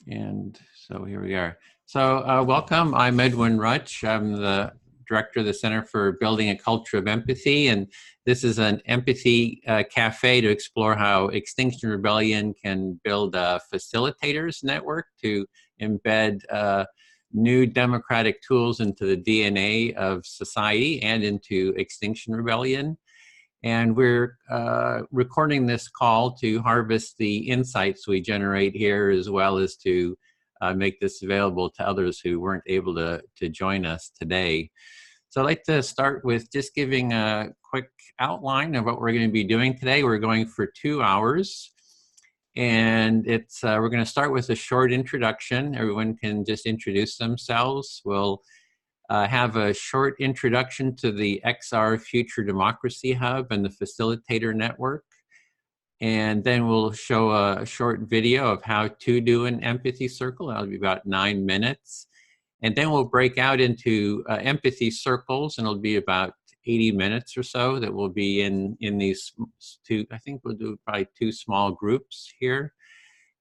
And so here we are. So welcome, I'm Edwin Rutch. I'm the director of the Center for Building a Culture of Empathy. And this is an empathy cafe to explore how Extinction Rebellion can build a facilitators network to embed new democratic tools into the DNA of society and into Extinction Rebellion. And we're recording this call to harvest the insights we generate here, as well as to make this available to others who weren't able to join us today. So I'd like to start with just giving a quick outline of what we're going to be doing today. We're going for 2 hours. And it's we're going to start with a short introduction. Everyone can just introduce themselves. We'll have a short introduction to the XR Future Democracy Hub and the Facilitator Network. And then we'll show a short video of how to do an empathy circle. That'll be about 9 minutes. And then we'll break out into empathy circles, and it'll be about 80 minutes or so that will be in these two, I think we'll do probably 2 small groups here.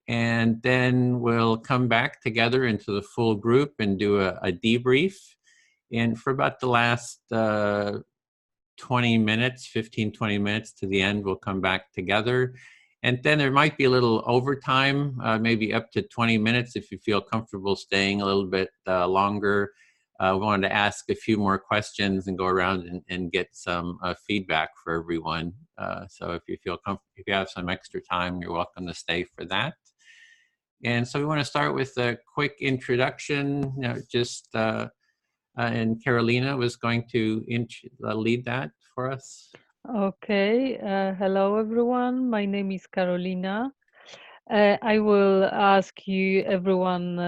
And then we'll come back together into the full group and do a debrief. And for about the last 20 minutes, 15, 20 minutes to the end, we'll come back together. And then there might be a little overtime, maybe up to 20 minutes if you feel comfortable staying a little bit longer. We wanted to ask a few more questions and go around and get some feedback for everyone. So if you feel comfortable, if you have some extra time, you're welcome to stay for that. And so we want to start with a quick introduction, and Carolina was going to lead that for us. Okay, hello everyone. My name is Carolina. I will ask you, everyone,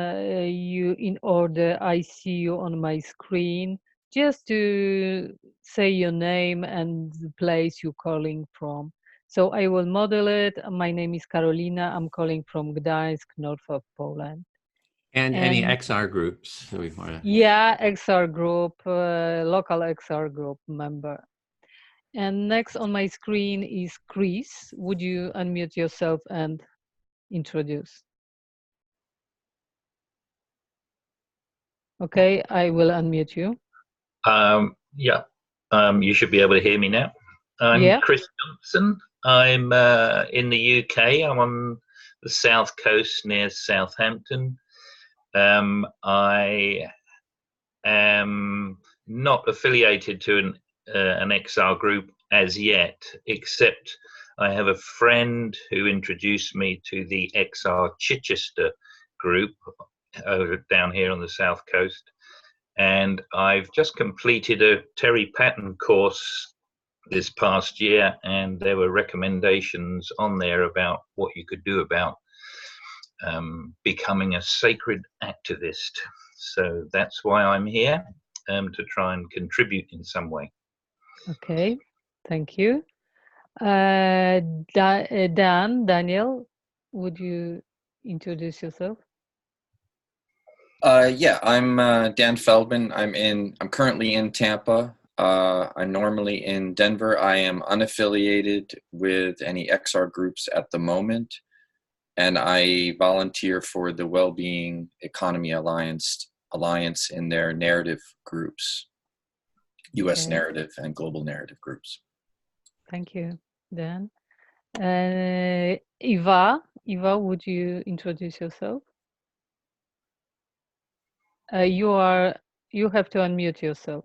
you in order I see you on my screen, just to say your name and the place you're calling from. So I will model it. My name is Carolina. I'm calling from Gdańsk, north of Poland. And any XR groups that we want to... Yeah, XR group, local XR group member. And next on my screen is Chris. Would you unmute yourself and introduce? Okay, I will unmute you. You should be able to hear me now. I'm Chris Johnson. I'm in the UK. I'm on the south coast near Southampton. I am not affiliated to an XR group as yet, except I have a friend who introduced me to the XR Chichester group over down here on the south coast, and I've just completed a Terry Patton course this past year, and there were recommendations on there about what you could do about becoming a sacred activist. So that's why I'm here, to try and contribute in some way. Okay, thank you. Daniel, would you introduce yourself? Yeah, I'm Dan Feldman. I'm currently in Tampa. I'm normally in Denver. I am unaffiliated with any XR groups at the moment, and I volunteer for the Wellbeing Economy Alliance in their narrative groups, U.S. narrative and global narrative groups. Thank you, Dan. Eva, would you introduce yourself? You have to unmute yourself.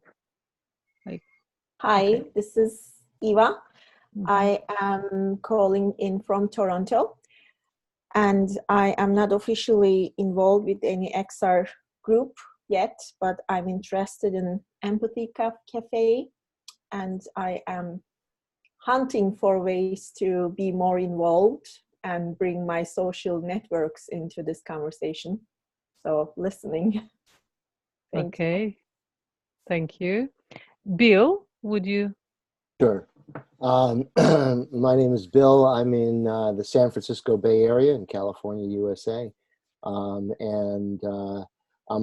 Hi, this is Eva. I am calling in from Toronto, and I am not officially involved with any XR group yet, but I'm interested in Empathy Cafe, and I am hunting for ways to be more involved and bring my social networks into this conversation. So listening. Thank you. Bill, would you? Sure. My name is Bill. I'm in the San Francisco Bay Area in California, USA. I'm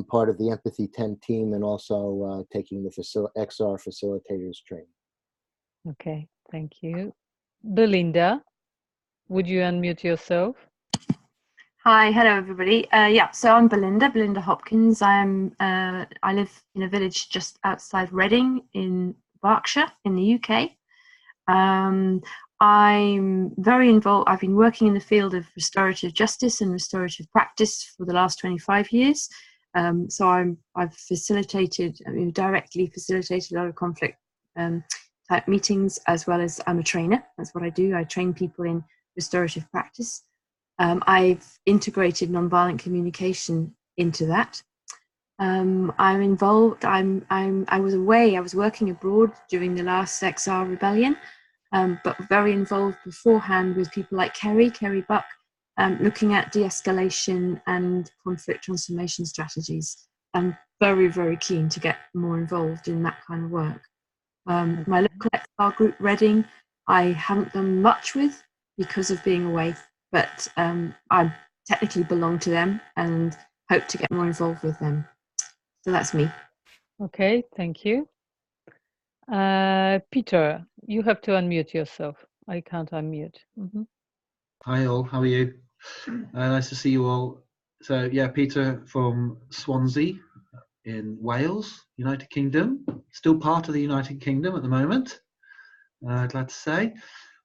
part of the Empathy 10 team and also taking the XR facilitators training. Okay, thank you. Belinda, would you unmute yourself? Hi, hello everybody. Yeah, so I'm Belinda Hopkins. I live in a village just outside Reading in Berkshire in the UK. I'm very involved. I've been working in the field of restorative justice and restorative practice for the last 25 years. So I've facilitated, directly facilitated a lot of conflict type meetings, as well as I'm a trainer. That's what I do. I train people in restorative practice. I've integrated nonviolent communication into that. I'm involved. I was away. I was working abroad during the last XR rebellion, but very involved beforehand with people like Kerry Buck, looking at de-escalation and conflict transformation strategies. I'm very, very keen to get more involved in that kind of work. My local XR group, Reading, I haven't done much with because of being away, but I technically belong to them and hope to get more involved with them. So that's me. Okay, thank you. Peter, you have to unmute yourself. I can't unmute. Hi all, how are you? Nice to see you all. So yeah, Peter from Swansea in Wales, United Kingdom. Still part of the United Kingdom at the moment, glad to say.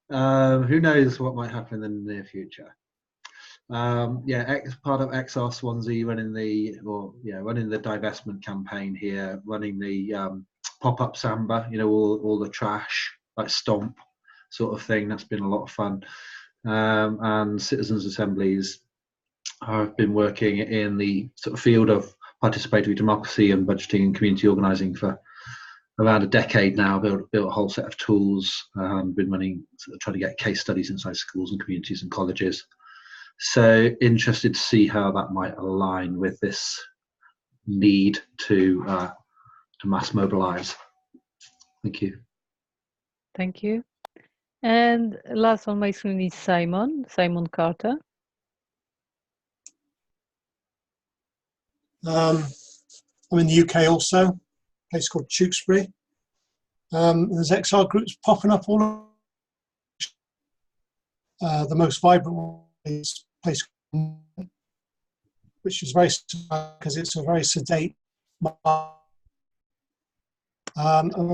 Who knows what might happen in the near future. Yeah, part of XR Swansea, running the divestment campaign here, running the pop-up samba, all the trash, like stomp sort of thing. That's been a lot of fun. And citizens' assemblies. I've been working in the sort of field of participatory democracy and budgeting and community organising for around a decade now. Built a whole set of tools. Been running, trying to get case studies inside schools and communities and colleges. So interested to see how that might align with this need to mass mobilise. Thank you. Thank you. And last on my screen is Simon Carter. I'm in the UK also, a place called Tewkesbury. There's XR groups popping up all over. The most vibrant one is a place called, which is very because it's a very sedate.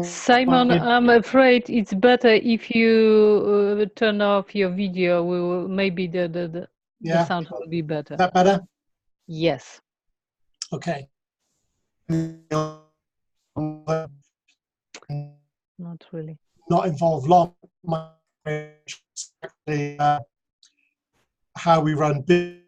Simon, I'm afraid it's better if you turn off your video. We will, maybe the sound will be better. Is that better? Yes. Okay. Not really. Not involved long. How we run business.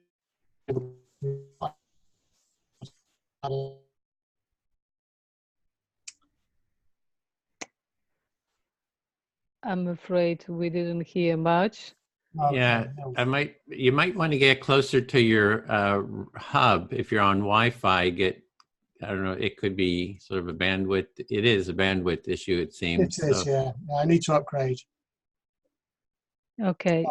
I'm afraid we didn't hear much. Yeah, you might want to get closer to your hub. If you're on Wi-Fi, I don't know, it could be sort of a bandwidth. It is a bandwidth issue, it seems. It is, yeah. I need to upgrade. Okay,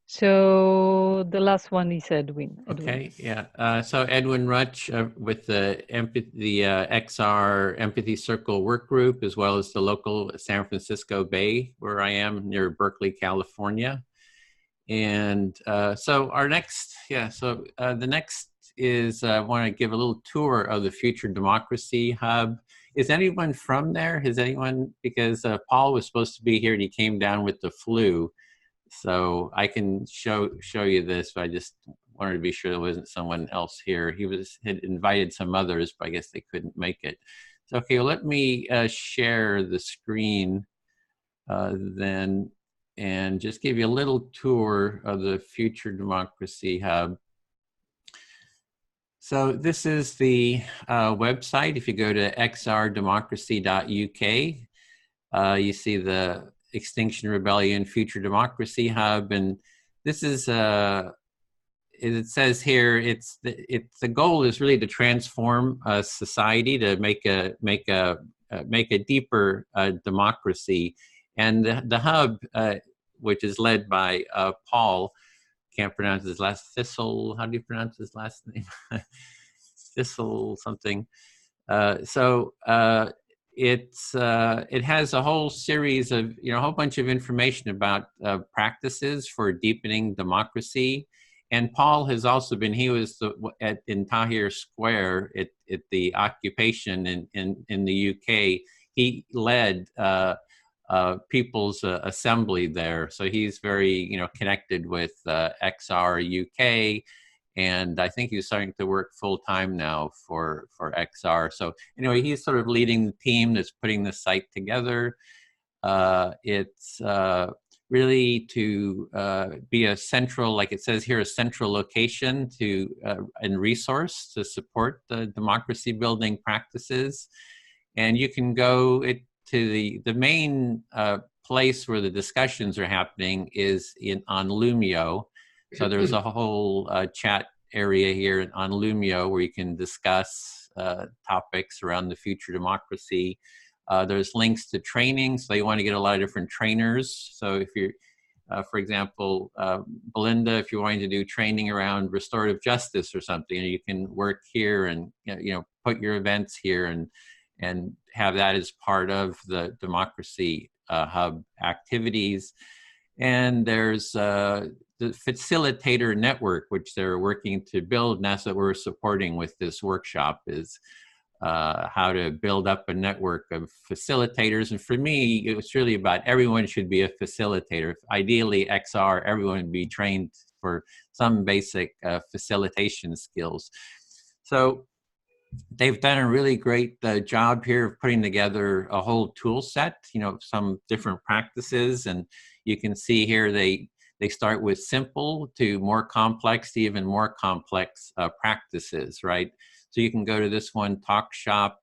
so the last one is Edwin. Okay, yeah. So Edwin Rutch with the XR Empathy Circle work group, as well as the local San Francisco Bay, where I am near Berkeley, California. And so our next, the next is I want to give a little tour of the Future Democracy Hub. Is anyone from there? Has anyone, because Paul was supposed to be here and he came down with the flu. So I can show you this, but I just wanted to be sure there wasn't someone else here. He had invited some others, but I guess they couldn't make it. So, okay, well, let me share the screen then and just give you a little tour of the Future Democracy Hub. So this is the website. If you go to xrdemocracy.uk, you see the Extinction Rebellion Future Democracy Hub, and this is it says here the goal is really to transform a society, to make a deeper democracy, and the hub, which is led by Paul, can't pronounce his last Thistle. How do you pronounce his last name? Thistle something. It has a whole series of, a whole bunch of information about practices for deepening democracy. And Paul has also been, he was in Tahrir Square at the occupation in the UK. He led People's Assembly there. So he's very, connected with XR UK. And I think he's starting to work full time now for XR. So anyway, he's sort of leading the team that's putting the site together. It's really to be a central, like it says here, a central location to and resource to support the democracy building practices. And you can go to the main place where the discussions are happening is on Lumio. So there's a whole chat area here on Lumio where you can discuss topics around the future democracy. There's links to training, so you want to get a lot of different trainers. So if you're, for example, Belinda, if you're wanting to do training around restorative justice or something, you can work here and put your events here and have that as part of the Democracy Hub activities. And there's the facilitator network, which they're working to build, and that's what we're supporting with this workshop, is how to build up a network of facilitators. And for me, it's really about everyone should be a facilitator. Ideally, XR, everyone would be trained for some basic facilitation skills. So they've done a really great job here of putting together a whole tool set, some different practices. And you can see here they start with simple to more complex to even more complex practices, right? So you can go to this one, Talk Shop.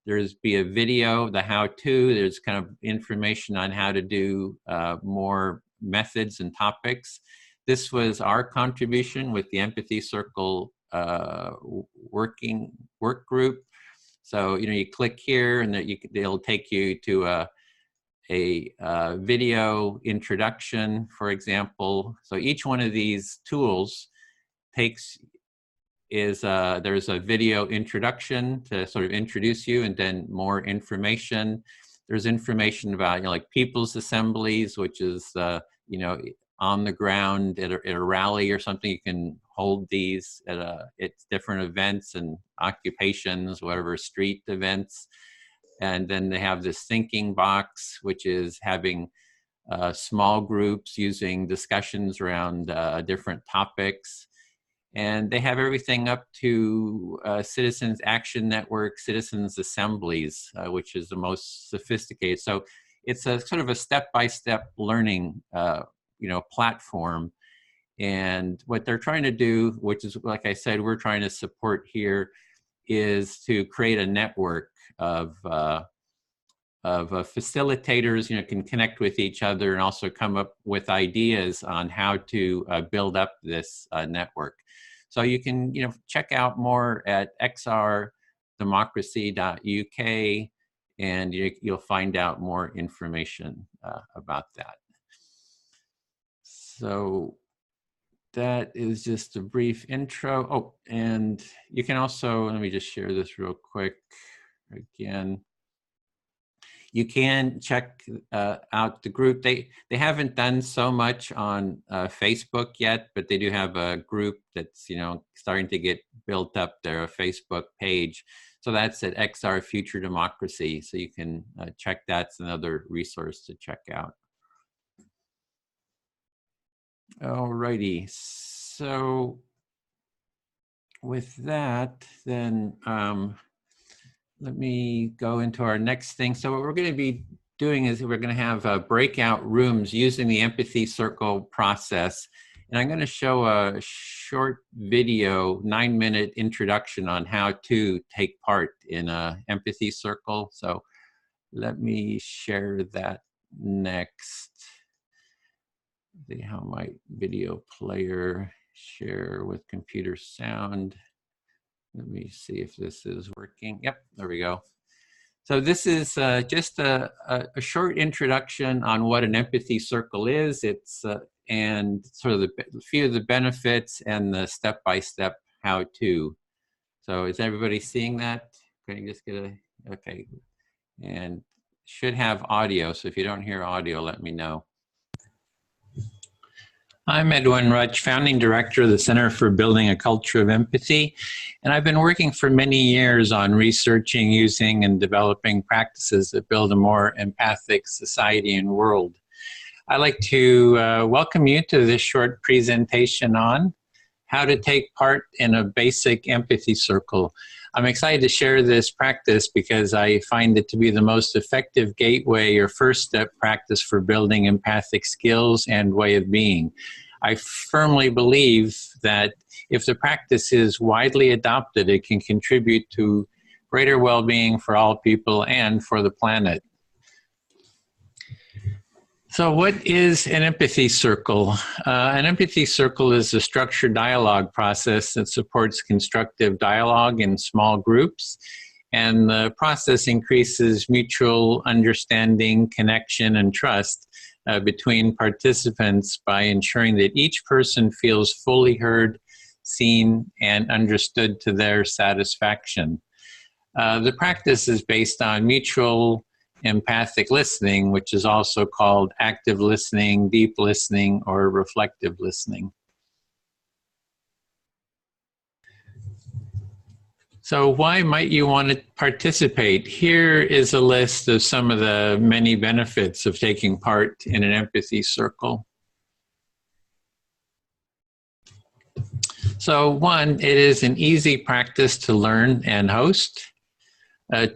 There's be a video, the how-to. There's kind of information on how to do more methods and topics. This was our contribution with the Empathy Circle work group. So you click here, and they'll take you to a video introduction, for example. So each one of these tools there's a video introduction to sort of introduce you, and then more information. There's information about like people's assemblies, which is on the ground at a rally or something. You can hold these at different events and occupations, whatever, street events. And then they have this thinking box, which is having small groups using discussions around different topics. And they have everything up to Citizens Action Network, Citizens Assemblies, which is the most sophisticated. So it's a sort of a step-by-step learning platform. And what they're trying to do, which is, like I said, we're trying to support here, is to create a network of facilitators, can connect with each other and also come up with ideas on how to build up this network. So you can, check out more at xrdemocracy.uk, and you'll find out more information about that. So that is just a brief intro. Oh, and you can also, let me just share this real quick again. You can check out the group. They haven't done so much on Facebook yet, but they do have a group that's starting to get built up there, a Facebook page. So that's at XR Future Democracy. So you can check that. It's another resource to check out. All righty. So with that, then let me go into our next thing. So what we're going to be doing is we're going to have breakout rooms using the empathy circle process. And I'm going to show a short video, 9-minute introduction on how to take part in an empathy circle. So let me share that next. See how my video player share with computer sound. Let me see if this is working. Yep, there we go. So this is just a short introduction on what an empathy circle is. It's and sort of a few of the benefits and the step-by-step how-to. So is everybody seeing that? Can you just get a, okay. And should have audio. So if you don't hear audio, let me know. I'm Edwin Rutch, founding director of the Center for Building a Culture of Empathy, and I've been working for many years on researching, using, and developing practices that build a more empathic society and world. I'd like to welcome you to this short presentation on how to take part in a basic empathy circle. I'm excited to share this practice because I find it to be the most effective gateway or first step practice for building empathic skills and way of being. I firmly believe that if the practice is widely adopted, it can contribute to greater well-being for all people and for the planet. So what is an empathy circle? An empathy circle is a structured dialogue process that supports constructive dialogue in small groups. And the process increases mutual understanding, connection, and trust between participants by ensuring that each person feels fully heard, seen, and understood to their satisfaction. The practice is based on mutual empathic listening, which is also called active listening, deep listening, or reflective listening. So why might you want to participate? Here is a list of some of the many benefits of taking part in an empathy circle. So one, it is an easy practice to learn and host.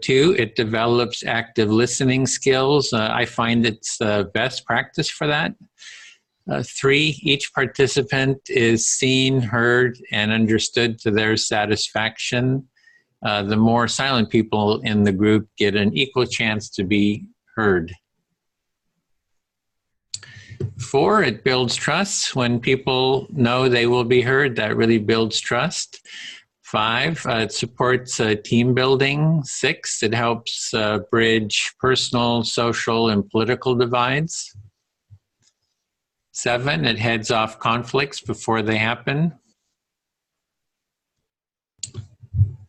Two, it develops active listening skills. I find it's the best practice for that. Three, each participant is seen, heard, and understood to their satisfaction. The more silent people in the group get an equal chance to be heard. Four, it builds trust. When people know they will be heard, that really builds trust. Five, it supports team building. Six, it helps bridge personal, social, and political divides. Seven, it heads off conflicts before they happen.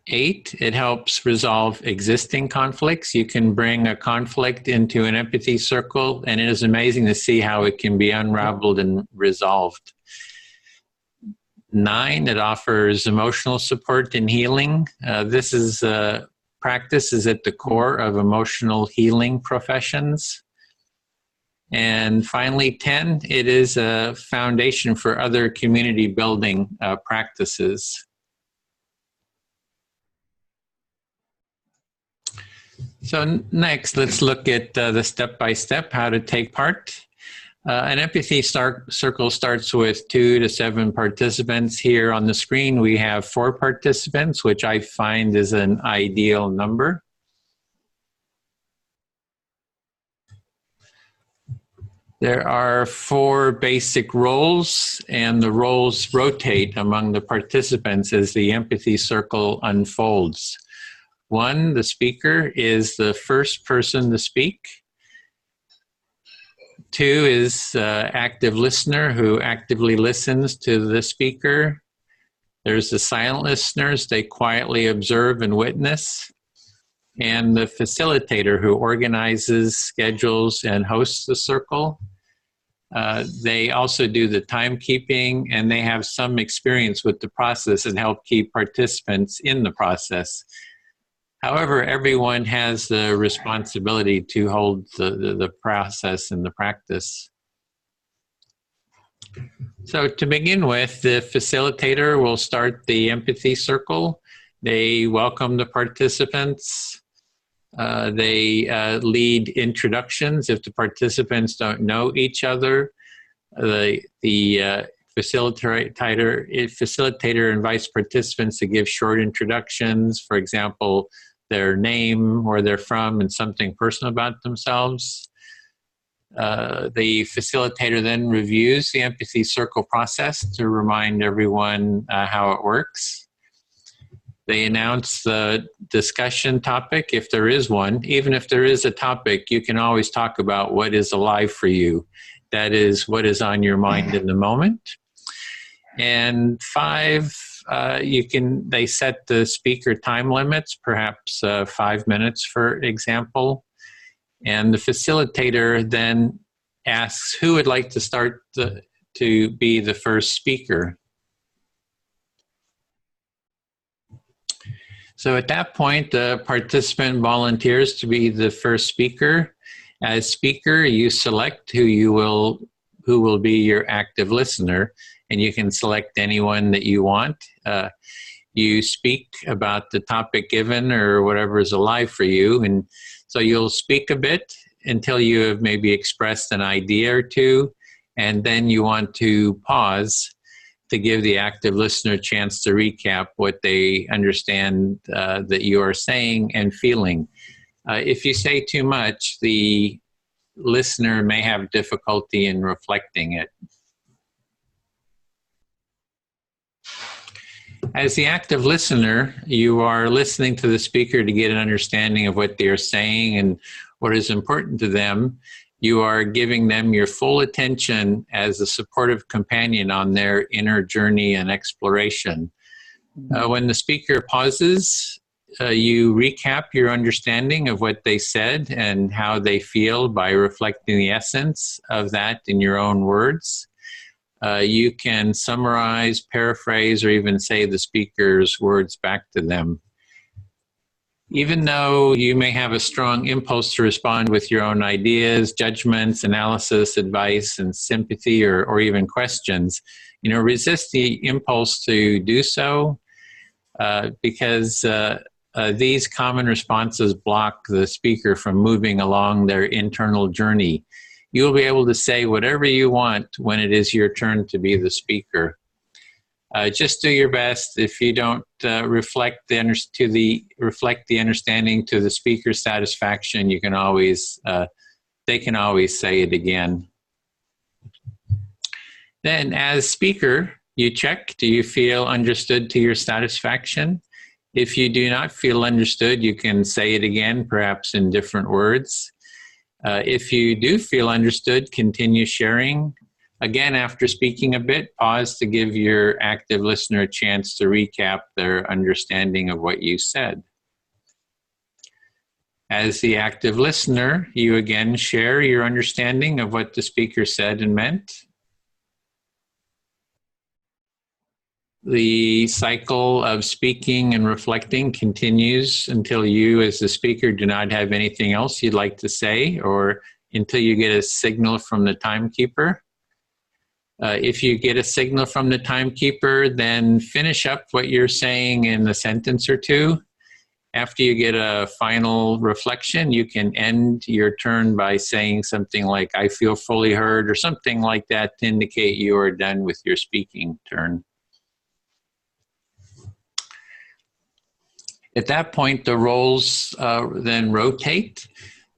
8, it helps resolve existing conflicts. You can bring a conflict into an empathy circle, and it is amazing to see how it can be unraveled and resolved. 9, it offers emotional support and healing. This is practice is at the core of emotional healing professions. And finally, 10, it is a foundation for other community building practices. So next, let's look at the step-by-step, how to take part. An empathy circle starts with 2 to 7 participants. Here on the screen, we have 4 participants, which I find is an ideal number. There are 4 basic roles, and the roles rotate among the participants as the empathy circle unfolds. 1, the speaker is the first person to speak. 2 is active listener who actively listens to the speaker. There's the silent listeners, they quietly observe and witness. And the facilitator who organizes, schedules, and hosts the circle. They also do the timekeeping, and they have some experience with the process and help keep participants in the process. However, everyone has the responsibility to hold the process and the practice. So to begin with, the facilitator will start the empathy circle. They welcome the participants. They lead introductions if the participants don't know each other. The facilitator invites participants to give short introductions, for example, their name, where they're from, and something personal about themselves. The facilitator then reviews the empathy circle process to remind everyone how it works. They announce the discussion topic, if there is one. Even if there is a topic, you can always talk about what is alive for you. That is what is on your mind in the moment. And 5, they set the speaker time limits, perhaps 5 minutes, for example. And the facilitator then asks who would like to start to be the first speaker. So at that point, the participant volunteers to be the first speaker. As speaker, you select who will be your active listener, and you can select anyone that you want. You speak about the topic given or whatever is alive for you, and so you'll speak a bit until you have maybe expressed an idea or two, and then you want to pause to give the active listener a chance to recap what they understand that you are saying and feeling. If you say too much, the listener may have difficulty in reflecting it. As the active listener, you are listening to the speaker to get an understanding of what they are saying and what is important to them. You are giving them your full attention as a supportive companion on their inner journey and exploration. When the speaker pauses, you recap your understanding of what they said and how they feel by reflecting the essence of that in your own words. You can summarize, paraphrase, or even say the speaker's words back to them. Even though you may have a strong impulse to respond with your own ideas, judgments, analysis, advice, and sympathy, or even questions, resist the impulse to do so because these common responses block the speaker from moving along their internal journey. You will be able to say whatever you want when it is your turn to be the speaker. Just do your best. If you don't reflect the understanding to the speaker's satisfaction, you can always they can always say it again. Then, as speaker, you check: do you feel understood to your satisfaction? If you do not feel understood, you can say it again, perhaps in different words. If you do feel understood, continue sharing. Again, after speaking a bit, pause to give your active listener a chance to recap their understanding of what you said. As the active listener, you again share your understanding of what the speaker said and meant. The cycle of speaking and reflecting continues until you, as the speaker, do not have anything else you'd like to say, or until you get a signal from the timekeeper. If you get a signal from the timekeeper, then finish up what you're saying in a sentence or two. After you get a final reflection, you can end your turn by saying something like, "I feel fully heard," or something like that to indicate you are done with your speaking turn. At that point, the roles then rotate.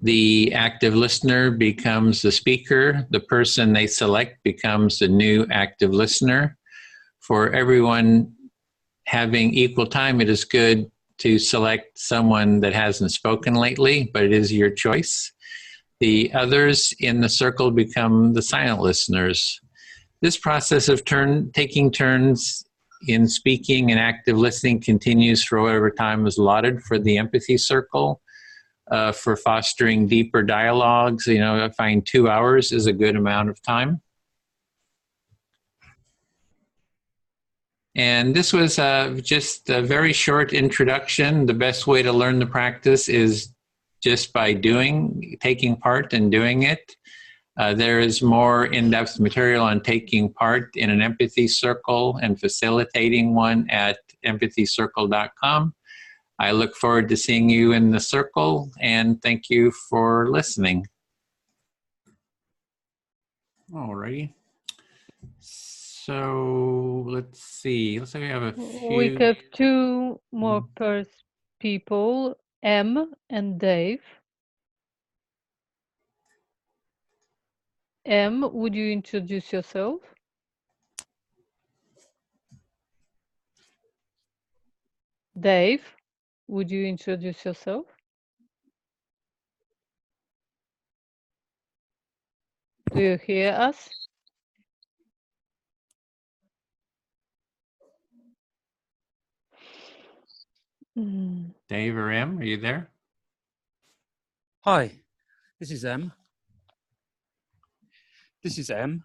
The active listener becomes the speaker. The person they select becomes the new active listener. For everyone having equal time, it is good to select someone that hasn't spoken lately, but it is your choice. The others in the circle become the silent listeners. This process of taking turns in speaking and active listening continues for whatever time is allotted for the empathy circle. For fostering deeper dialogues, I find 2 hours is a good amount of time. And this was just a very short introduction. The best way to learn the practice is just by taking part and doing it. There is more in-depth material on taking part in an empathy circle and facilitating one at empathycircle.com. I look forward to seeing you in the circle, and thank you for listening. All righty. So let's see. Looks like we have a few. We have two more people, M and Dave. M, would you introduce yourself? Dave, would you introduce yourself? Do you hear us? Dave or M, are you there? Hi, this is M. This is M.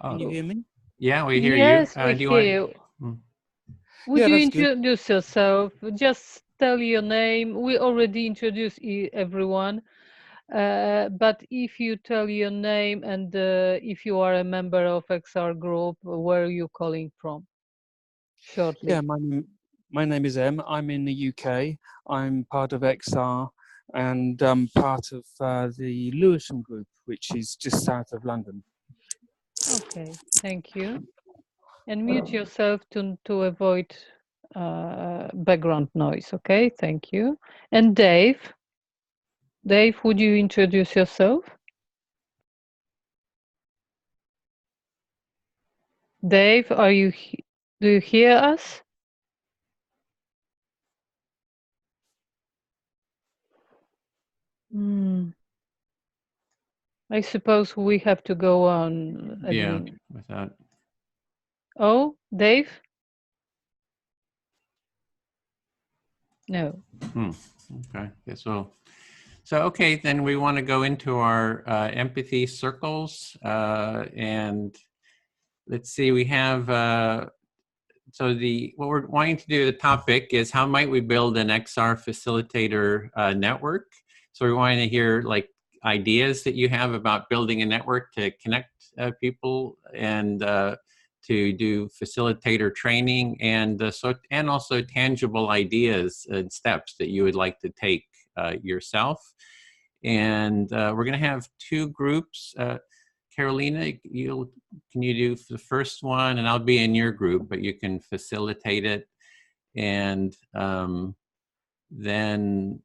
Can you hear me? Yeah, we hear Yes, you. we Do you hear. want? Would Yeah, you that's good. introduce yourself? Just tell your name. We already introduced everyone. But if you tell your name and if you are a member of XR group, where are you calling from? Shortly. Yeah, my name is Em. I'm in the UK. I'm part of XR and part of the Lewisham group, which is just south of London. Okay, thank you. And mute yourself to avoid background noise. Okay, thank you. And Dave, would you introduce yourself? Dave, do you hear us? I suppose we have to go on, Edwin. Yeah, without. Oh, Dave? No. Okay, so okay, then we want to go into our empathy circles, and let's see. We have so what we're wanting to do. The topic is how might we build an XR facilitator network. So we're wanting to hear like ideas that you have about building a network to connect people and to do facilitator training, and and also tangible ideas and steps that you would like to take yourself. And we're going to have two groups. Carolina, can you do the first one, and I'll be in your group, but you can facilitate it. And then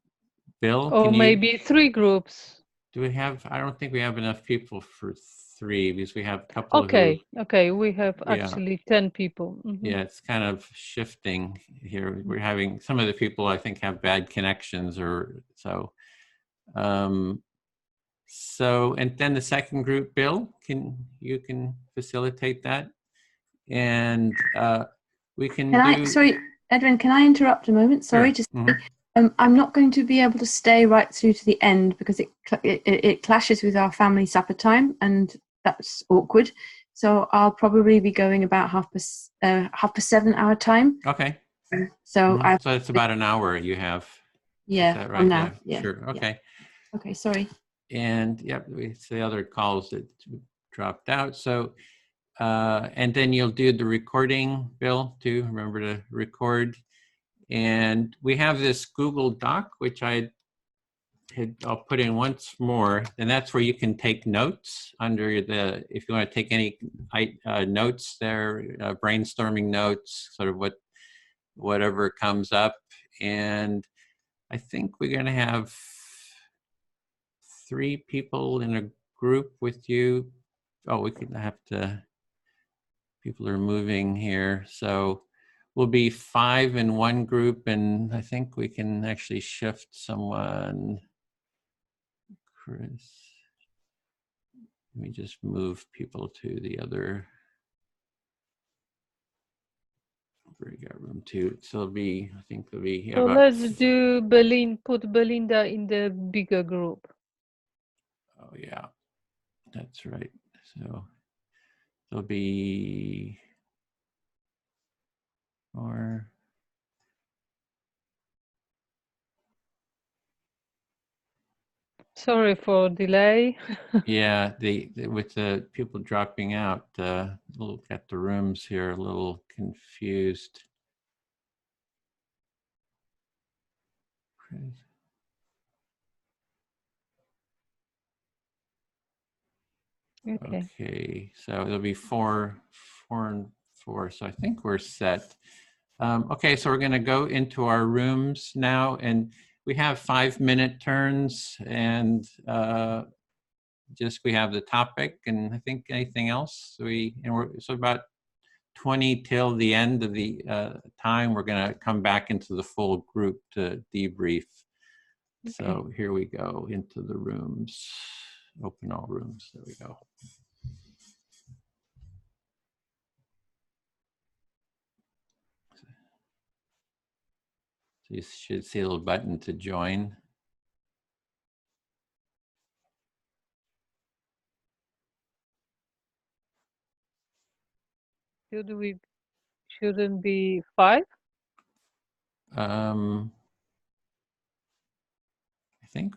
Bill, Or can you? maybe 3 groups. Do we have? I don't think we have enough people for 3 because we have a couple Okay, who. okay, we have actually 10 people. Yeah, it's kind of shifting here. We're having some of the people I think have bad connections or so. So, and then the second group, Bill, you can facilitate that, and we can. Sorry, Edwin, can I interrupt a moment? Sorry, Sure. I'm not going to be able to stay right through to the end because it clashes with our family supper time, and that's awkward. So I'll probably be going about 7:30 our time. Okay. So so it's about an hour you have. Yeah. Is that right? Now. Yeah. Sure. Okay. Yeah. Okay. Sorry. And yep, it's the other calls that dropped out. So, and then you'll do the recording, Bill, too. Remember to record. And we have this Google Doc, which I'll put in once more, and that's where you can take notes if you want to take any notes there, brainstorming notes, sort of whatever comes up. And I think we're going to have 3 people in a group with you. Oh, we could have to, people are moving here. So we'll be 5 in one group, and I think we can actually shift someone. Chris, let me just move people to the other. We got room 2. So it'll be, I think there'll be. So let's do put Belinda in the bigger group. Oh yeah, that's right. So there'll be 4. Sorry for delay. Yeah, with the people dropping out, look at the rooms here, a little confused. Okay, so there'll be 4 and 4. So I think we're set. Okay, so we're going to go into our rooms now, and we have 5-minute turns, and we have the topic, and I think anything else. So about 20 till the end of the time, we're going to come back into the full group to debrief. Okay. So here we go into the rooms. Open all rooms. There we go. So you should see a little button to join. Shouldn't be 5? I think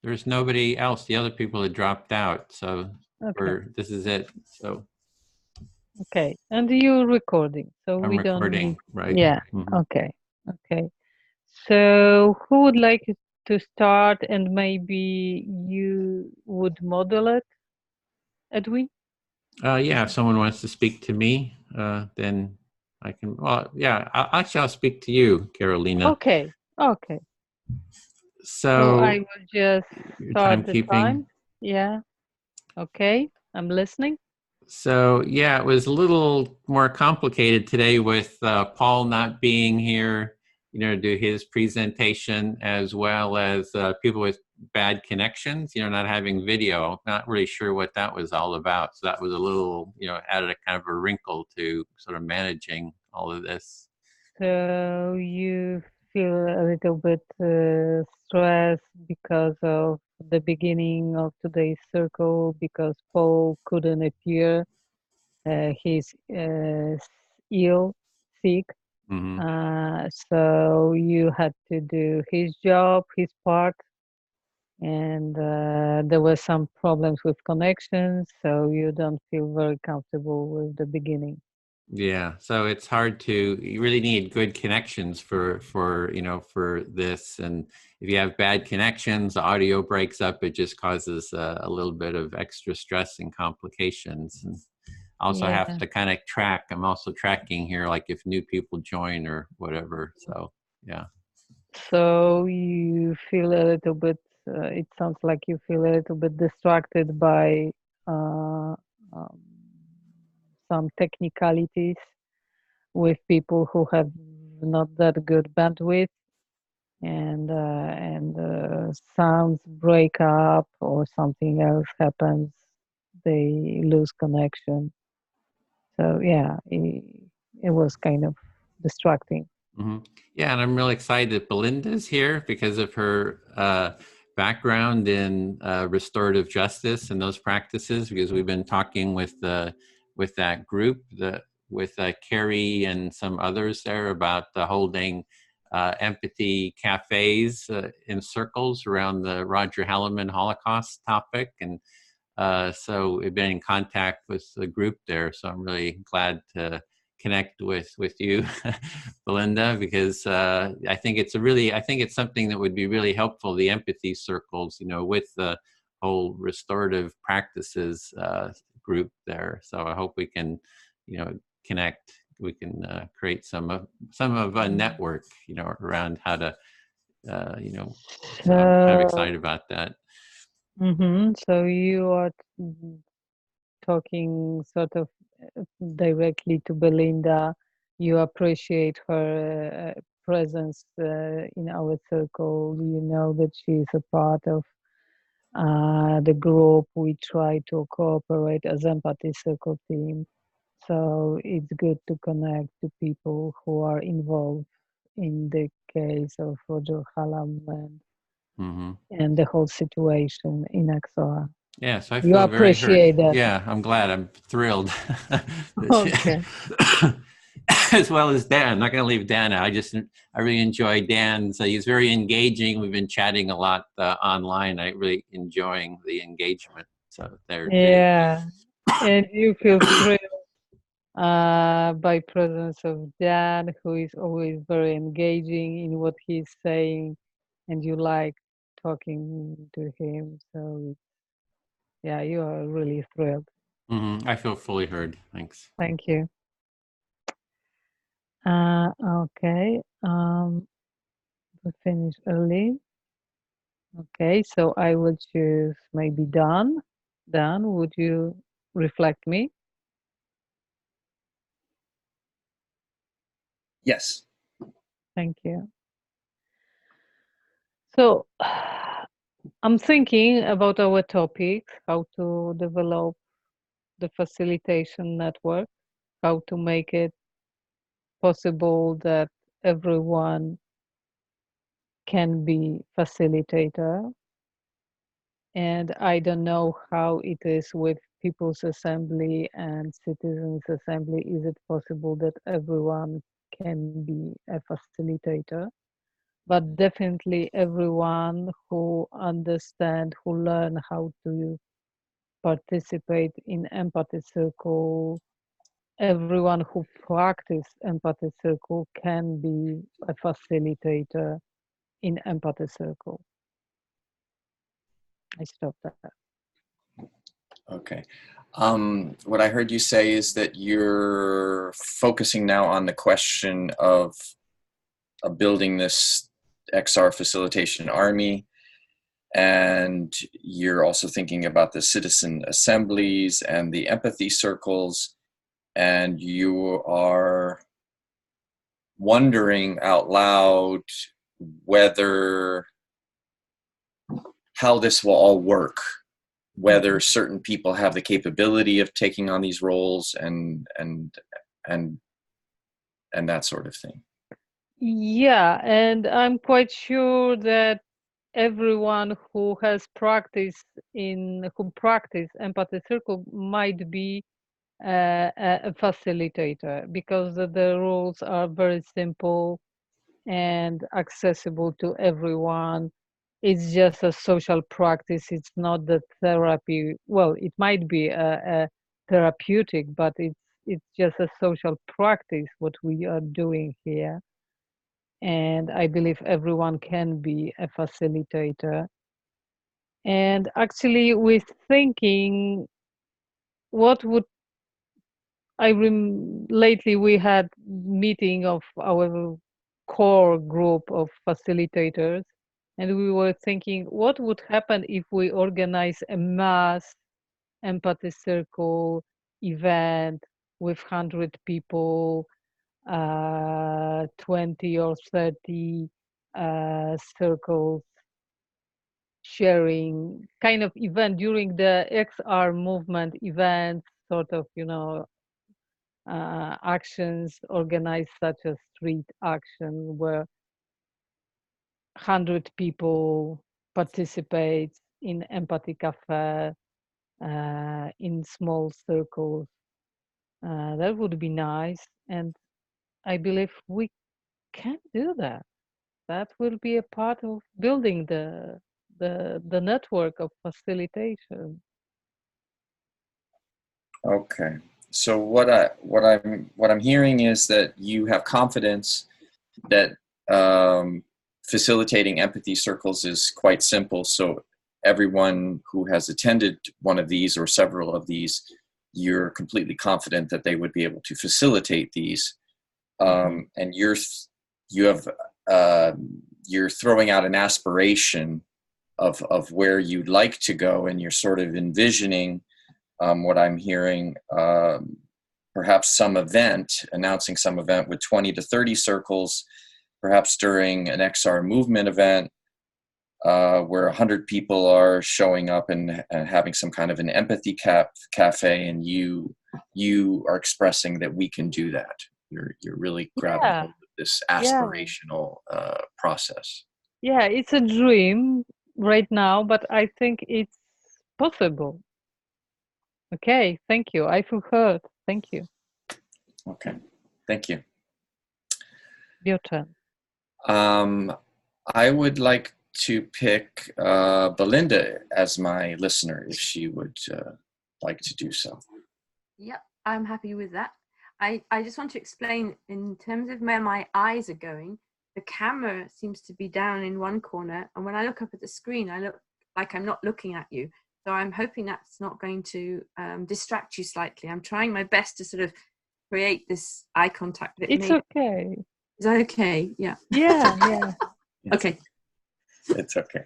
there's nobody else. The other people had dropped out, so Okay. this is it. So Okay. And you're recording, so I'm we don't need. recording, right? Yeah. Mhm. Okay. Okay. So who would like to start, and maybe you would model it, Edwin? Yeah, if someone wants to speak to me, then I can. Well, yeah, actually, I'll speak to you, Carolina. Okay. Okay. So So I will just your start the timekeeping. time. Yeah. Okay. I'm listening. So yeah, it was a little more complicated today with Paul not being here, to do his presentation, as well as people with bad connections, not having video. Not really sure what that was all about. So that was a little, added a kind of a wrinkle to sort of managing all of this. So you feel a little bit stressed because of the beginning of today's circle, because Paul couldn't appear. He's ill, sick. So you had to do his job, his part, and there were some problems with connections, so you don't feel very comfortable with the beginning. Yeah, so it's hard you really need good connections for this. And if you have bad connections, the audio breaks up, it just causes a little bit of extra stress and complications. And also have to kind of track. I'm also tracking here, like if new people join or whatever. So, yeah. So you feel a little bit, it sounds like you feel a little bit distracted by some technicalities with people who have not that good bandwidth, and sounds break up or something else happens, they lose connection. So yeah, it was kind of distracting. Mm-hmm. Yeah, and I'm really excited that Belinda's here because of her background in restorative justice and those practices, because we've been talking with that group, with Carrie and some others there about holding empathy cafes in circles around the Roger Halleman Holocaust topic. And so we've been in contact with the group there. So I'm really glad to connect with you, Belinda, because I think it's something that would be really helpful, the empathy circles, with the whole restorative practices group there. So I hope we can, connect. We can create some of a network, around how to, so I'm kind of excited about that. So you are talking sort of directly to Belinda. You appreciate her presence in our circle. You know that she's a part of the group. We try to cooperate as empathy circle team. So it's good to connect to people who are involved in the case of Roger Halleman and the whole situation in XOR. Yeah, so I You feel very appreciate heard. that. Yeah, I'm glad. I'm thrilled. Okay. As well as Dan. I'm not going to leave Dan out. I really enjoy Dan. So he's very engaging. We've been chatting a lot online. I really enjoying the engagement. So there. Yeah, and you feel thrilled by presence of Dan, who is always very engaging in what he's saying, and you like talking to him. So yeah, you are really thrilled. I feel fully heard. Thanks. Thank you. Okay. We finished early. Okay, so I will choose maybe Dan. Dan, would you reflect me? Yes. Thank you. So I'm thinking about our topic, how to develop the facilitation network, how to make it possible that everyone can be facilitator. And I don't know how it is with People's Assembly and Citizens Assembly, is it possible that everyone can be a facilitator? But definitely everyone who understand, who learn how to participate in empathy circle, everyone who practice empathy circle can be a facilitator in empathy circle. I stopped that. Okay. What I heard you say is that you're focusing now on the question of building this XR facilitation army, and you're also thinking about the citizen assemblies and the empathy circles, and you are wondering out loud how this will all work, whether certain people have the capability of taking on these roles and that sort of thing. Yeah, and I'm quite sure that everyone who has practice empathy circle might be a facilitator, because the rules are very simple and accessible to everyone. It's just a social practice. It's not the therapy. Well, it might be a therapeutic, but it's just a social practice what we are doing here. And I believe everyone can be a facilitator. And actually, with thinking, what would lately we had meeting of our core group of facilitators, and we were thinking, what would happen if we organize a mass empathy circle event with 100 people, 20 or 30 circles sharing kind of event during the XR movement event, sort of, actions organized, such as street action, where 100 people participate in empathy cafe in small circles. That would be nice, and I believe we can do that. That will be a part of building the network of facilitation. Okay. So what I'm hearing is that you have confidence that facilitating empathy circles is quite simple. So everyone who has attended one of these or several of these, you're completely confident that they would be able to facilitate these. And you're throwing out an aspiration of where you'd like to go, and you're sort of envisioning what I'm hearing, perhaps announcing some event with 20 to 30 circles, perhaps during an XR movement event, where 100 people are showing up and having some kind of an empathy cafe, and you are expressing that we can do that. You're really grabbing hold of this aspirational process. Yeah, it's a dream right now, but I think it's possible. Okay, thank you. I feel heard. Thank you. Okay, thank you. Your turn. I would like to pick Belinda as my listener, if she would like to do so. Yep, I'm happy with that. I just want to explain, in terms of where my eyes are going, the camera seems to be down in one corner, and when I look up at the screen, I look like I'm not looking at you. So I'm hoping that's not going to distract you slightly. I'm trying my best to sort of create this eye contact. It's okay. Is that okay? Yeah. Yeah. Okay. It's okay.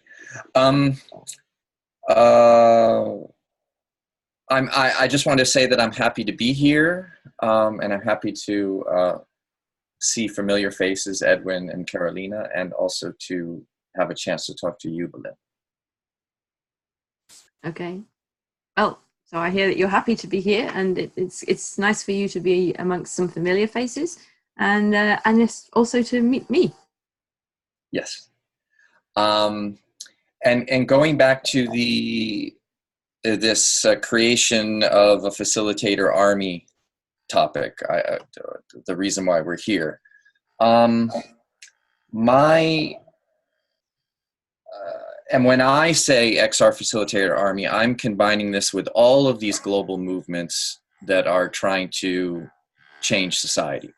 I just want to say that I'm happy to be here, and I'm happy to see familiar faces, Edwin and Carolina, and also to have a chance to talk to you, Belinda. Okay. Well, so I hear that you're happy to be here, and it's nice for you to be amongst some familiar faces, and it's also to meet me. Yes. And going back to the this creation of a facilitator army topic, the reason why we're here. And when I say XR Facilitator Army, I'm combining this with all of these global movements that are trying to change society,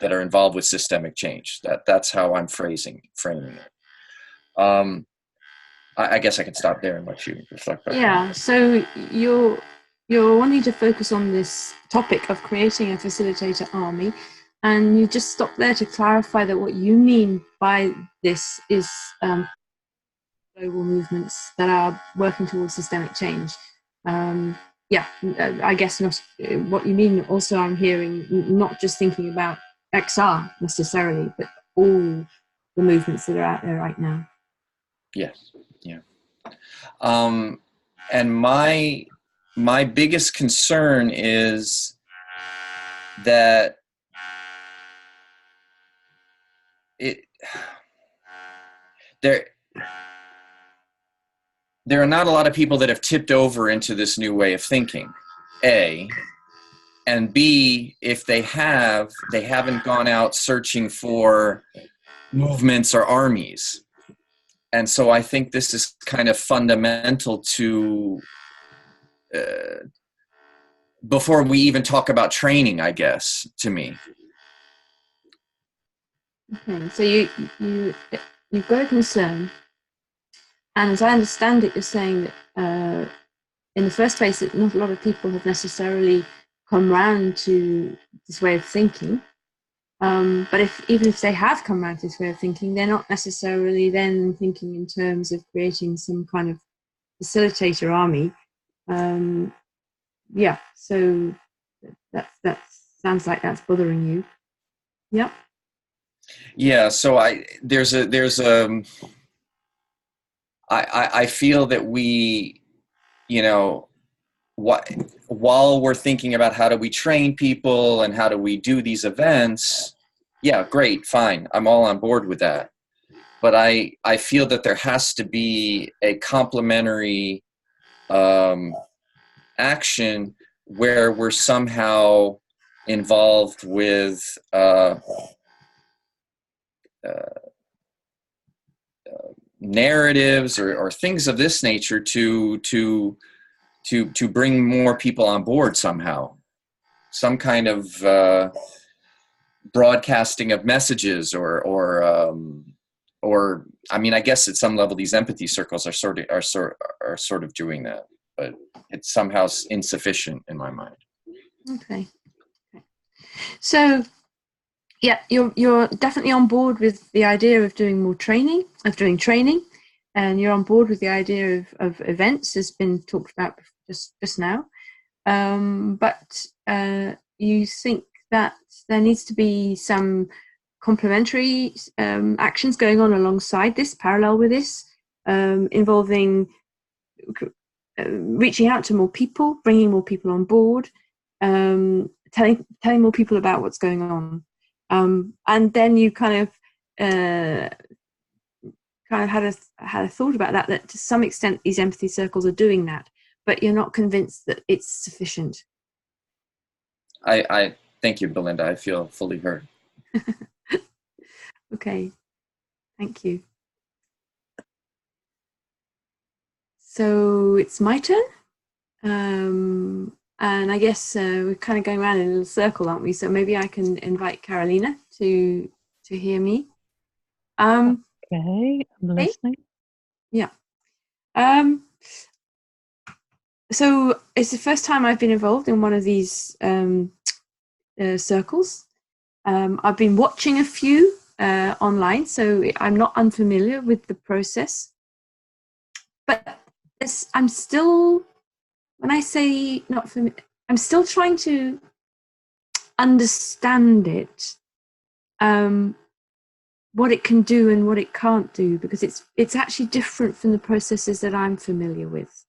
that are involved with systemic change. That's how I'm framing it. I guess I can stop there and let you reflect back. Yeah, so you're wanting to focus on this topic of creating a facilitator army, and you just stop there to clarify that what you mean by this is global movements that are working towards systemic change. Yeah, I guess not what you mean. Also, I'm hearing not just thinking about XR necessarily, but all the movements that are out there right now. Yes, yeah. And my biggest concern is that there are not a lot of people that have tipped over into this new way of thinking, A, and B, if they have, they haven't gone out searching for movements or armies. And so I think this is kind of fundamental to, before we even talk about training, I guess, to me. Okay, so you've got a concern, and as I understand it, you're saying that in the first place, that not a lot of people have necessarily come round to this way of thinking. But even if they have come round to this way of thinking, they're not necessarily then thinking in terms of creating some kind of facilitator army. Yeah, so that sounds like that's bothering you. Yep. Yeah, so I feel that we, you know, while we're thinking about how do we train people and how do we do these events, yeah, great, fine, I'm all on board with that. But I feel that there has to be a complementary action where we're somehow involved with narratives or things of this nature to bring more people on board somehow. Some kind of broadcasting of messages or I mean, I guess at some level these empathy circles are sort of doing that, but it's somehow insufficient in my mind. Okay. So yeah, you're definitely on board with the idea of doing more training, and you're on board with the idea of events, has been talked about just now. But you think that there needs to be some complementary actions going on alongside this, parallel with this, involving reaching out to more people, bringing more people on board, telling more people about what's going on. And then you kind of had a thought about that to some extent these empathy circles are doing that, but you're not convinced that it's sufficient. I thank you, Belinda. I feel fully heard. Okay, thank you. So it's my turn. And I guess we're kind of going around in a little circle, aren't we? So maybe I can invite Carolina to hear me. Okay, I'm listening. Yeah. So it's the first time I've been involved in one of these circles. I've been watching a few online, so I'm not unfamiliar with the process. But I'm still, when I say not familiar, I'm still trying to understand it, what it can do and what it can't do, because it's actually different from the processes that I'm familiar with.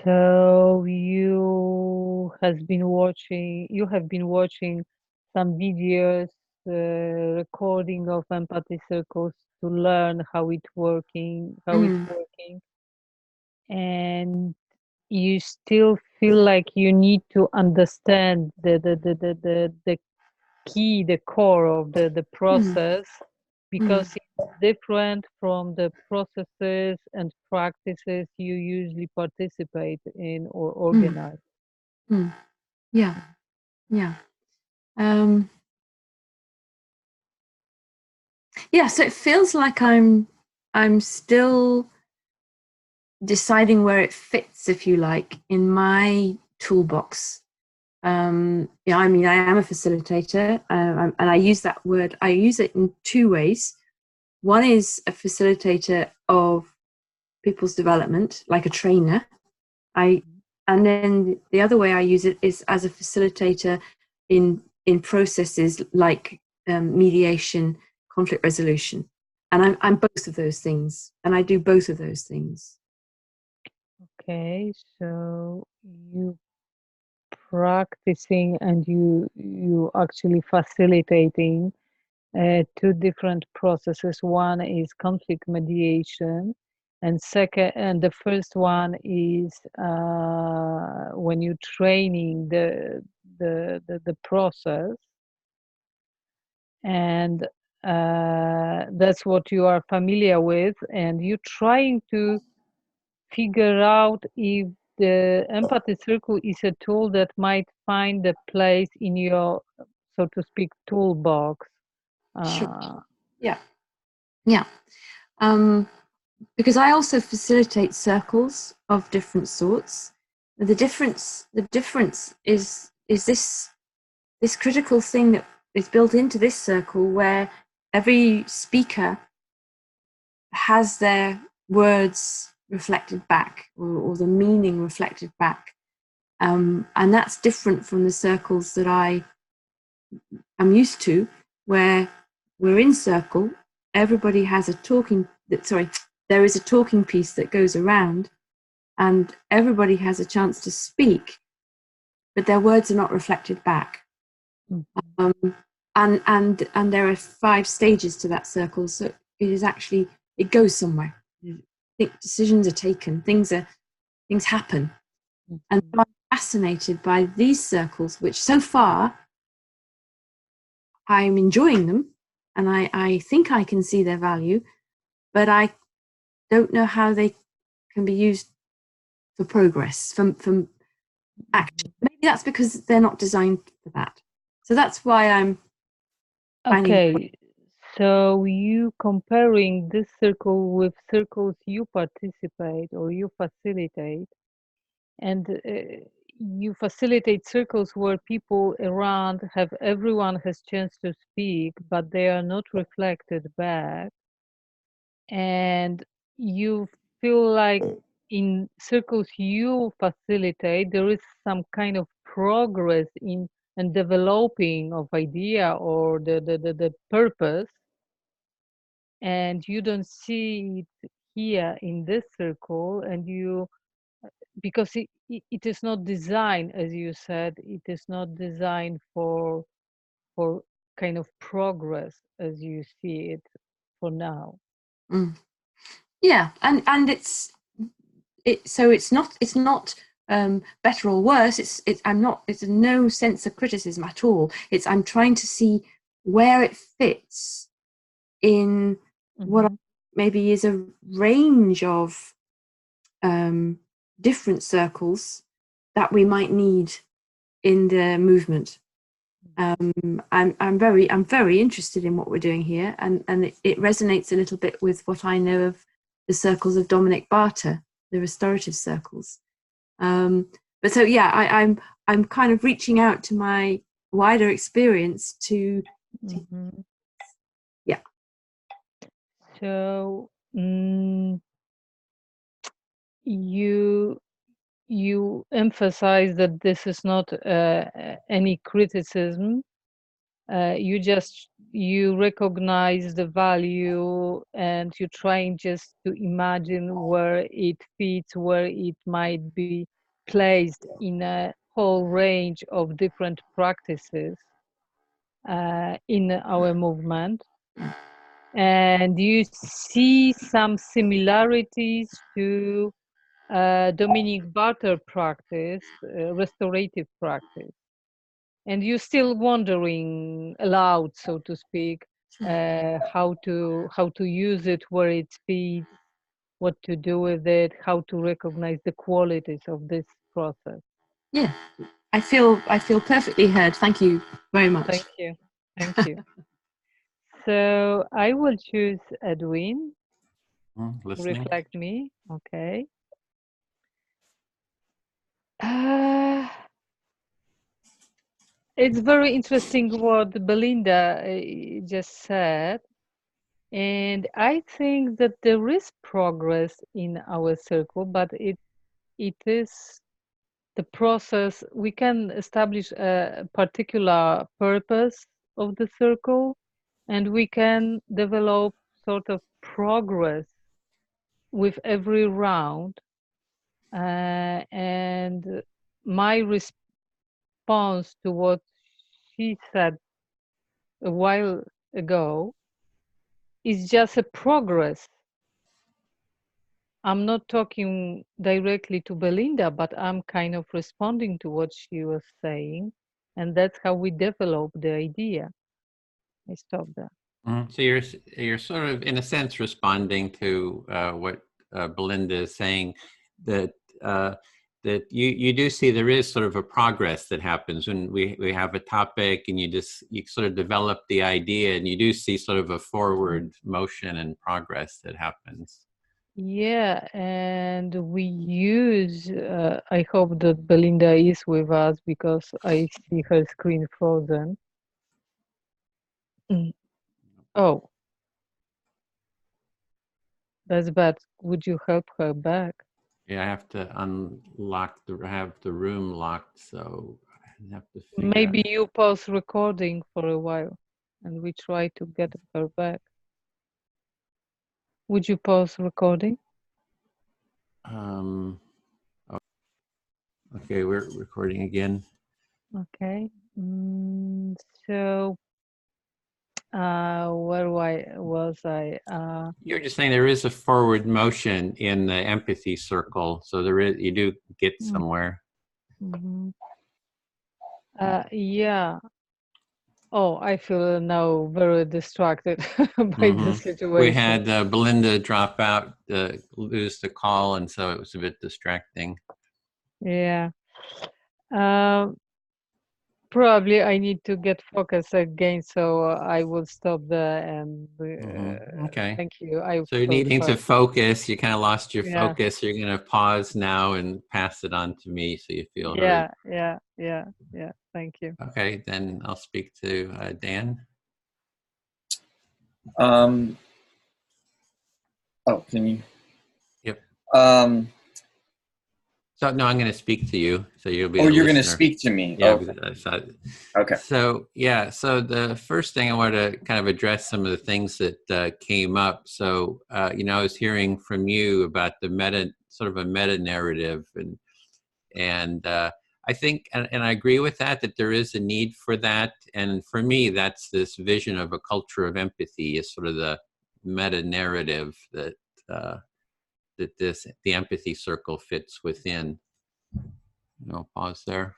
So you have been watching some videos, recording of empathy circles to learn how it's working. and you still feel like you need to understand the key, the core of the process, because it's different from the processes and practices you usually participate in or organize. Yeah, yeah. Yeah, so it feels like I'm still deciding where it fits, if you like, in my toolbox. Yeah, I mean, I am a facilitator, and I use that word. I use it in two ways. One is a facilitator of people's development, like a trainer. And then the other way I use it is as a facilitator in processes like mediation, conflict resolution, and I'm both of those things, and I do both of those things. Okay, so you practicing and you actually facilitating two different processes. One is conflict mediation, and the first one is when you're training the process, and that's what you are familiar with, and you're trying to figure out if the empathy circle is a tool that might find a place in your, so to speak, toolbox. Sure. Yeah. Because I also facilitate circles of different sorts. The difference is this critical thing that is built into this circle, where every speaker has their words reflected back, or the meaning reflected back, and that's different from the circles that I am used to, where we're in circle, everybody has a talking. There is a talking piece that goes around, and everybody has a chance to speak, but their words are not reflected back. And there are 5 stages to that circle, so it goes somewhere. Decisions are taken, things happen, and so I'm fascinated by these circles, which so far I'm enjoying them, and I think I can see their value, but I don't know how they can be used for progress, from action. Maybe that's because they're not designed for that. So that's why I'm okay. So you comparing this circle with circles you participate or you facilitate, and you facilitate circles where people around everyone has chance to speak, but they are not reflected back, and you feel like in circles you facilitate there is some kind of progress in and developing of idea or the purpose, and you don't see it here in this circle, and you, because it is not designed, as you said, it is not designed for kind of progress as you see it for now. Yeah, and it's not better or worse. It's no sense of criticism at all. I'm trying to see where it fits in what maybe is a range of different circles that we might need in the movement. I'm very interested in what we're doing here, and it resonates a little bit with what I know of the circles of Dominic Barter, the restorative circles. But so yeah, I'm kind of reaching out to my wider experience to yeah. So you emphasize that this is not any criticism. You recognize the value, and you're trying just to imagine where it fits, where it might be placed in a whole range of different practices in our movement. And you see some similarities to Dominic Barter practice, restorative practice, and you're still wondering aloud, so to speak, how to use it, where it fits, what to do with it, how to recognize the qualities of this process. Yeah, I feel perfectly heard. Thank you very much. Thank you. Thank you. So I will choose Edwin. Listening. Reflect me. Okay. It's very interesting what Belinda just said. And I think that there is progress in our circle, but it is the process. We can establish a particular purpose of the circle, and we can develop sort of progress with every round. And my response to what she said a while ago is just a progress. I'm not talking directly to Belinda, but I'm kind of responding to what she was saying. And that's how we develop the idea. I stop there. So you're sort of, in a sense, responding to what Belinda is saying, that that you do see there is sort of a progress that happens when we have a topic and you sort of develop the idea, and you do see sort of a forward motion and progress that happens. Yeah, and we use, I hope that Belinda is with us because I see her screen frozen. Oh, that's bad. Would you help her back? Yeah, I have to have the room locked, so I have to figure Maybe out. you pause recording for a while and we try to get her back. Would you pause recording? Oh, okay, we're recording again. Okay. So, where was I? You're just saying there is a forward motion in the empathy circle, so you do get somewhere. Yeah. Oh, I feel now very distracted by the situation. We had Belinda drop out, lose the call, and so it was a bit distracting. Yeah. Probably I need to get focused again, so I will stop there and Okay. Thank you. So you're needing to focus. You kind of lost your Yeah. focus. You're going to pause now and pass it on to me so you feel Yeah, heard. yeah. Thank you. Okay, then I'll speak to Dan. Oh, can you? Yep. So no, I'm going to speak to you. So you'll be. Oh, you're going to listener. speak to me. Yeah. Okay. Okay. So yeah. So the first thing I want to kind of address some of the things that came up. So I was hearing from you about the sort of a meta narrative, and I think, and I agree with that there is a need for that. And for me, that's this vision of a culture of empathy is sort of the meta narrative that the empathy circle fits within. Pause there.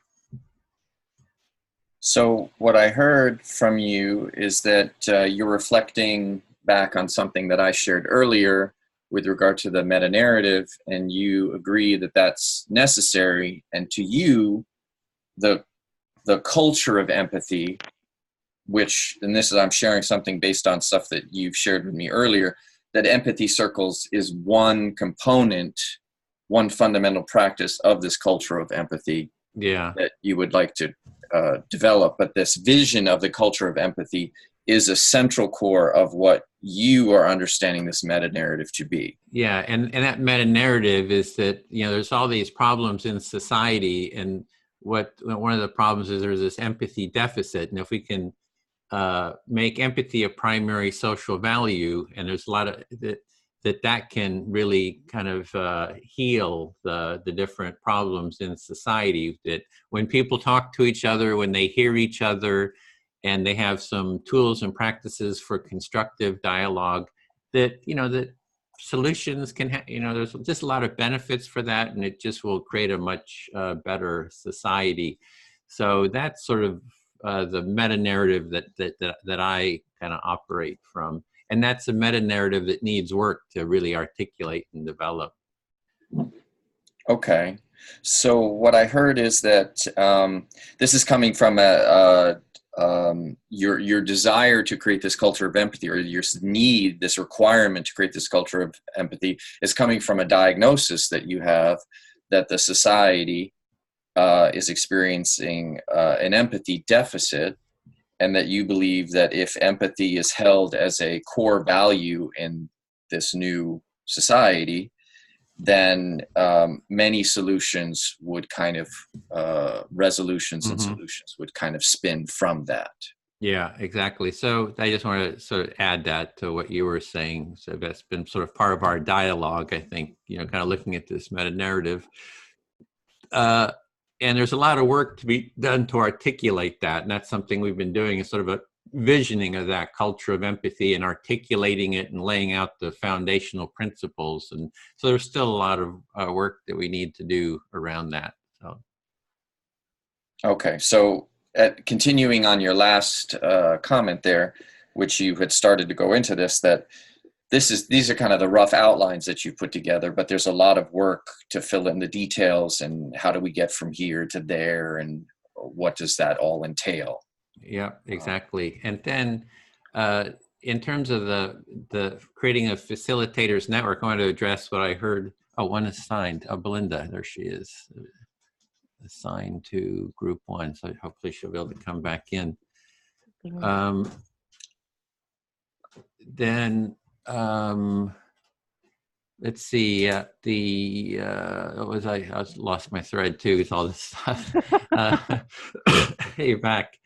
So what I heard from you is that you're reflecting back on something that I shared earlier with regard to the meta-narrative, and you agree that that's necessary. And to you, the culture of empathy, which, and this is, I'm sharing something based on stuff that you've shared with me earlier, that empathy circles is one component, one fundamental practice of this culture of empathy. Yeah. That you would like to develop, but this vision of the culture of empathy is a central core of what you are understanding this meta-narrative to be. Yeah, and that meta-narrative is that, there's all these problems in society, and one of the problems is there's this empathy deficit, and if we can make empathy a primary social value, and there's a lot of that can really kind of heal the different problems in society, that when people talk to each other, when they hear each other, and they have some tools and practices for constructive dialogue, that solutions can have, there's just a lot of benefits for that, and it just will create a much better society. So that's sort of the meta narrative that I kind of operate from, and that's a meta narrative that needs work to really articulate and develop. Okay, so what I heard is that this is coming from your desire to create this culture of empathy, or your need, this requirement to create this culture of empathy, is coming from a diagnosis that you have that the society is experiencing an empathy deficit, and that you believe that if empathy is held as a core value in this new society, then many solutions would kind of, resolutions and solutions would kind of spin from that. Yeah, exactly. So I just want to sort of add that to what you were saying. So that's been sort of part of our dialogue, I think, kind of looking at this meta narrative. And there's a lot of work to be done to articulate that. And that's something we've been doing, is sort of a visioning of that culture of empathy and articulating it and laying out the foundational principles. And so there's still a lot of work that we need to do around that. So. Okay, so continuing on your last comment there, which you had started to go into this, that these are kind of the rough outlines that you've put together, but there's a lot of work to fill in the details, and how do we get from here to there, and what does that all entail? Yeah, exactly. And then in terms of the creating a facilitators network, I want to address what I heard. Oh, one is signed. Oh, Belinda, there she is, assigned to group 1. So hopefully she'll be able to come back in. Then let's see. What was I lost my thread too with all this stuff. Hey, you're back.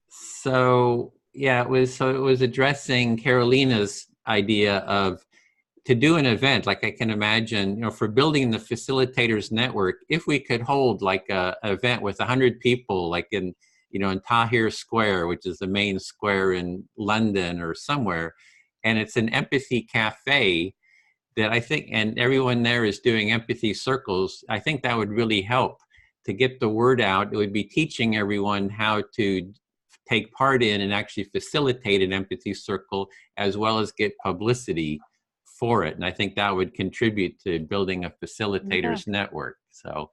So yeah, it was addressing Carolina's idea of, to do an event, like I can imagine, for building the facilitators network, if we could hold like an event with 100 people, like in Tahrir Square, which is the main square in London or somewhere, and it's an empathy cafe that I think, and everyone there is doing empathy circles, I think that would really help to get the word out. It would be teaching everyone how to take part in and actually facilitate an empathy circle, as well as get publicity for it. And I think that would contribute to building a facilitators network. So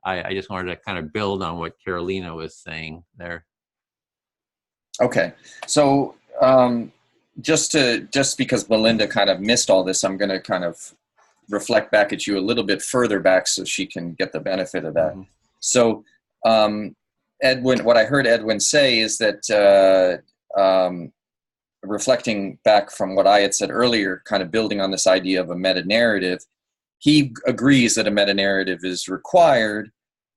I just wanted to kind of build on what Carolina was saying there. Okay, so just because Belinda kind of missed all this, I'm going to kind of reflect back at you a little bit further back so she can get the benefit of that. So Edwin, what I heard Edwin say is that reflecting back from what I had said earlier, kind of building on this idea of a meta-narrative, he agrees that a meta-narrative is required,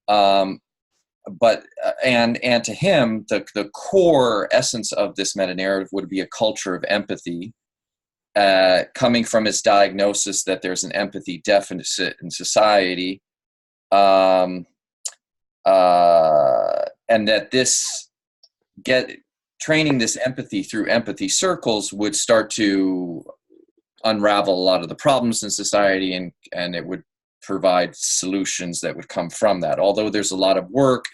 but to him, the core essence of this meta-narrative would be a culture of empathy, coming from his diagnosis that there's an empathy deficit in society, and that training this empathy through empathy circles would start to unravel a lot of the problems in society, and it would provide solutions that would come from that. Although there's a lot of work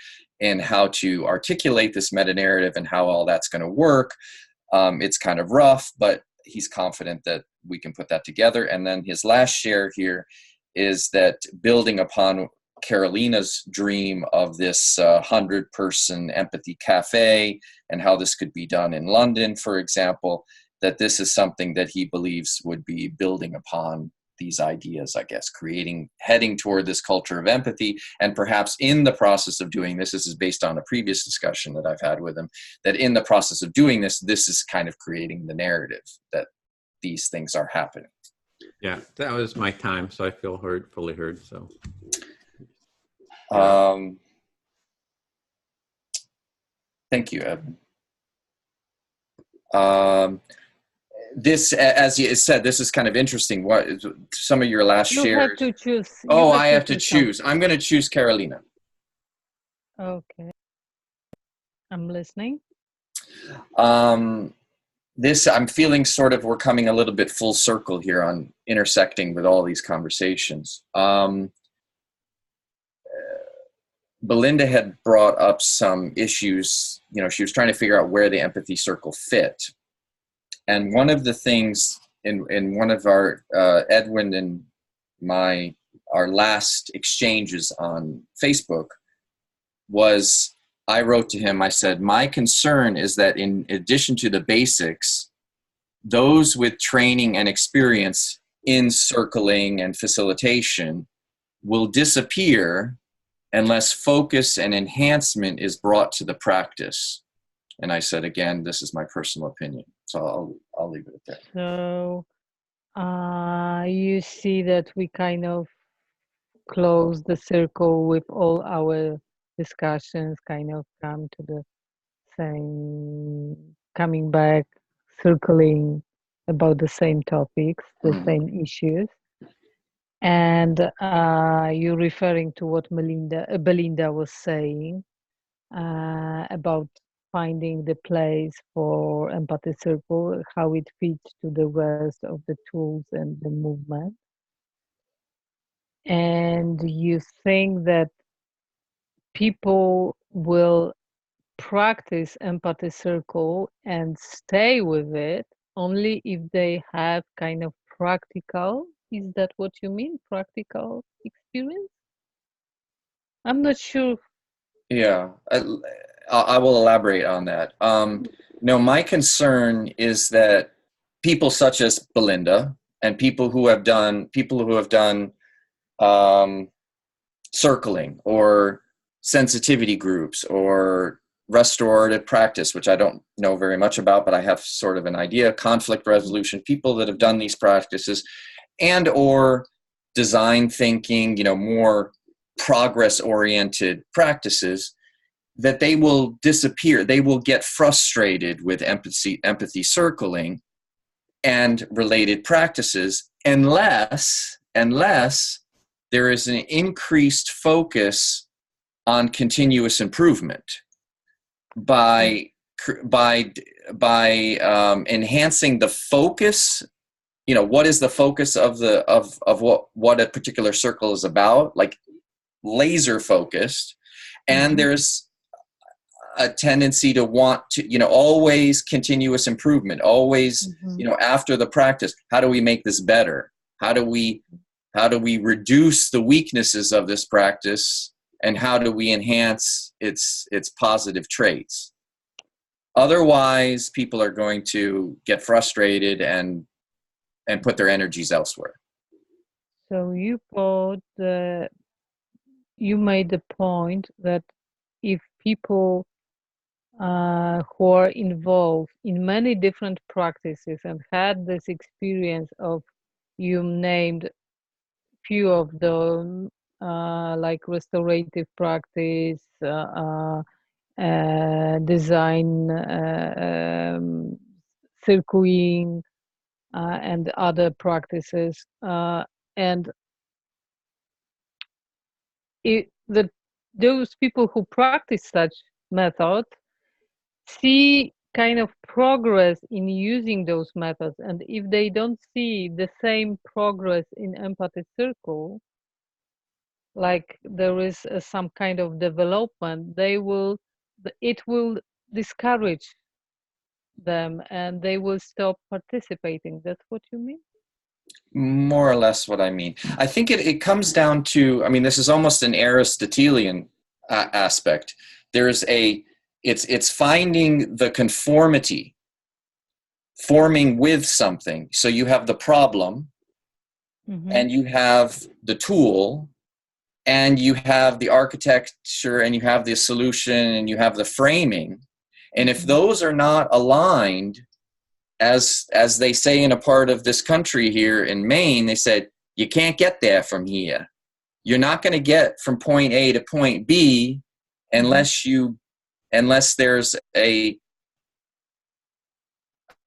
in how to articulate this meta-narrative and how all that's going to work, it's kind of rough, but he's confident that we can put that together. And then his last share here is that, building upon Carolina's dream of this 100-person empathy cafe, and how this could be done in London, for example, that this is something that he believes would be building upon these ideas, I guess, heading toward this culture of empathy. And perhaps in the process of doing this is based on a previous discussion that I've had with him, that in the process of doing this is kind of creating the narrative that these things are happening. Yeah, that was my time, so I feel fully heard. So. Thank you, Edwin. This, as you said, this is kind of interesting. What some of your last shares? You have to choose. I have to choose. I'm going to choose Carolina. Okay, I'm listening. I'm feeling sort of we're coming a little bit full circle here on intersecting with all these conversations. Belinda had brought up some issues. You know, she was trying to figure out where the empathy circle fit. And one of the things in one of our, Edwin and our last exchanges on Facebook was, I wrote to him, I said, my concern is that in addition to the basics, those with training and experience in circling and facilitation will disappear unless focus and enhancement is brought to the practice. And I said, again, this is my personal opinion. So I'll leave it at that. So you see that we kind of close the circle with all our discussions, kind of come to the same, coming back, circling about the same topics, the same issues. And you're referring to what Belinda was saying about finding the place for empathy circle, how it fits to the rest of the tools and the movement. And you think that people will practice empathy circle and stay with it only if they have kind of practical, is that what you mean, practical experience? I'm not sure. Yeah, I will elaborate on that. No, my concern is that people such as Belinda and people who have done circling or sensitivity groups or restorative practice, which I don't know very much about, but I have sort of an idea, conflict resolution, people that have done these practices and or design thinking, you know, more progress-oriented practices, that they will disappear. They will get frustrated with empathy circling and related practices unless there is an increased focus on continuous improvement by enhancing the focus. You know, what is the focus of what a particular circle is about, like laser focused, and there's a tendency to want to, you know, always continuous improvement, always, you know, after the practice, how do we make this better? How do we reduce the weaknesses of this practice, and how do we enhance its positive traits? Otherwise, people are going to get frustrated and put their energies elsewhere. So you made the point that if people who are involved in many different practices and had this experience of, you named few of them, like restorative practice, design, circling, and other practices, and those people who practice such method see kind of progress in using those methods, and if they don't see the same progress in empathy circle, like there is some kind of development, it will discourage them and they will stop participating. That's what you mean? More or less what I mean. I think it comes down to, I mean, this is almost an Aristotelian aspect. It's finding the conformity, forming with something. So you have the problem, and you have the tool, and you have the architecture, and you have the solution, and you have the framing. And if those are not aligned, as they say in a part of this country here in Maine, they said, you can't get there from here. You're not going to get from point A to point B unless there's a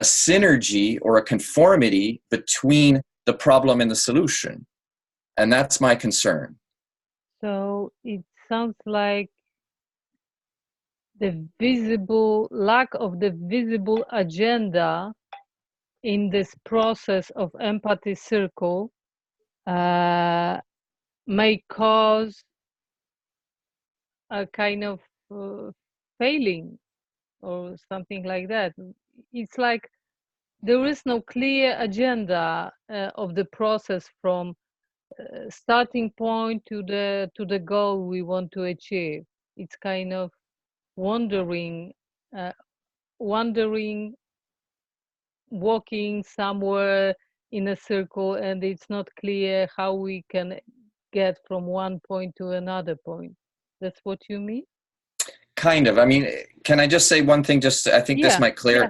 synergy or a conformity between the problem and the solution. And that's my concern. So it sounds like the lack of the visible agenda in this process of empathy circle may cause a kind of failing or something like that. It's like there is no clear agenda of the process from starting point to the goal we want to achieve. It's kind of wandering, walking somewhere in a circle, and it's not clear how we can get from one point to another point. That's what you mean? Kind of. I mean, can I just say one thing? Just I think this might clear.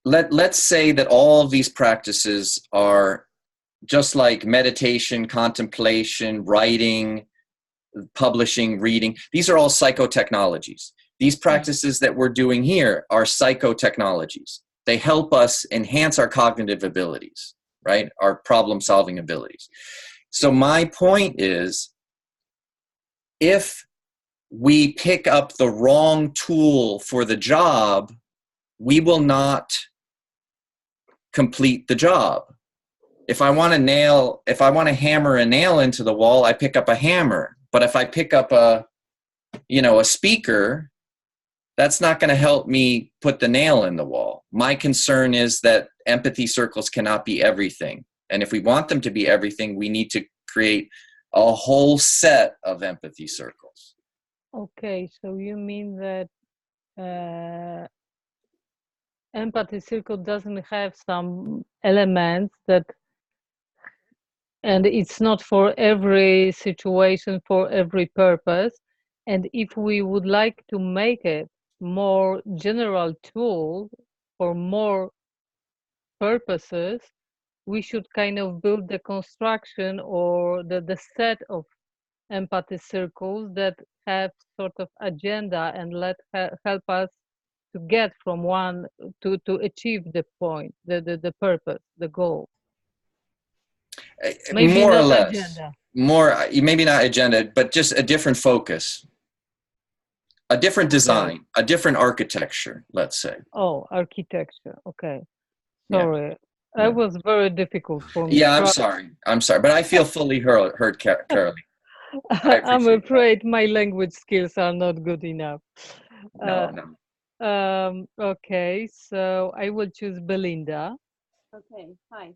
Let's say that all of these practices are just like meditation, contemplation, writing, publishing, reading. These are all psychotechnologies. These practices that we're doing here are psychotechnologies. They help us enhance our cognitive abilities, right? Our problem-solving abilities. So my point is, if we pick up the wrong tool for the job, we will not complete the job. If I want to hammer a nail into the wall, I pick up a hammer. But if I pick up a speaker, that's not going to help me put the nail in the wall. My concern is that empathy circles cannot be everything. And if we want them to be everything, we need to create a whole set of empathy circles. Okay, so you mean that empathy circle doesn't have some elements that, and it's not for every situation, for every purpose. And if we would like to make it more general tool for more purposes, we should kind of build the construction or the set of empathy circles that have sort of agenda and help us to get from one to achieve the point, the purpose, the goal. Maybe more or not less. Agenda. Maybe not agenda, but just a different focus, a different design, a different architecture, let's say. Oh, architecture. Okay. Sorry. Yeah. That was very difficult for me. Yeah, I'm sorry, but I feel fully heard, Caroline. I'm afraid my language skills are not good enough. No. Okay, so I will choose Belinda. Okay, hi.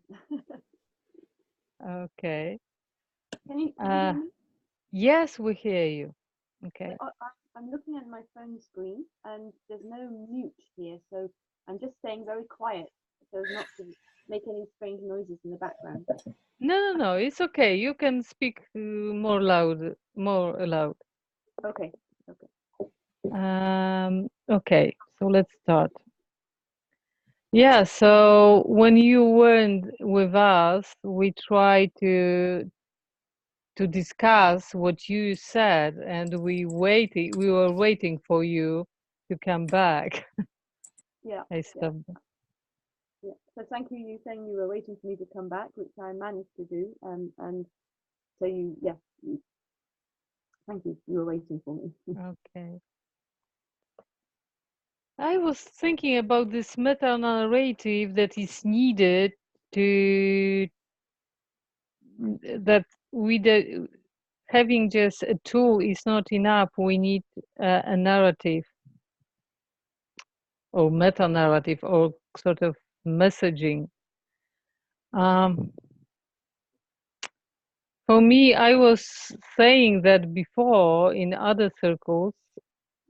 Okay. Can you hear me? Yes, we hear you. Okay. I'm looking at my phone screen and there's no mute here, so I'm just staying very quiet so as not to make any strange noises in the background. No, it's okay. You can speak more loud. Okay. Okay, so let's start. Yeah, so when you weren't with us, we tried to discuss what you said, and we were waiting for you to come back. Yeah. I stopped. Yeah. So thank you saying you were waiting for me to come back, which I managed to do. And so thank you. You were waiting for me. Okay. I was thinking about this meta-narrative that is needed having just a tool is not enough. We need a narrative or meta-narrative or sort of messaging. For me, I was saying that before in other circles,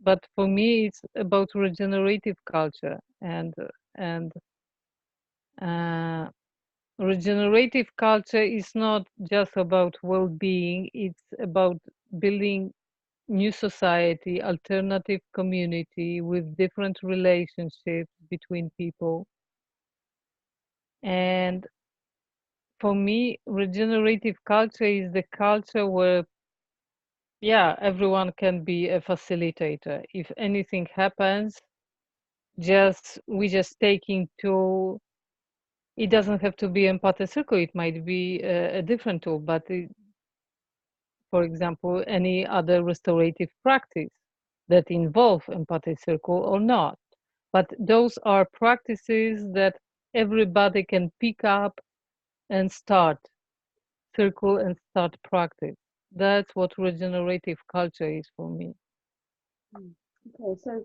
but for me, it's about regenerative culture, and regenerative culture is not just about well-being. It's about building new society, alternative community with different relationships between people. And for me, regenerative culture is the culture where, everyone can be a facilitator. If anything happens, we just taking tool. It doesn't have to be empathy circle. It might be a different tool, but for example, any other restorative practice that involve empathy circle or not. but those are practices that everybody can pick up and start circle and start practice. That's what regenerative culture is for me. Okay, so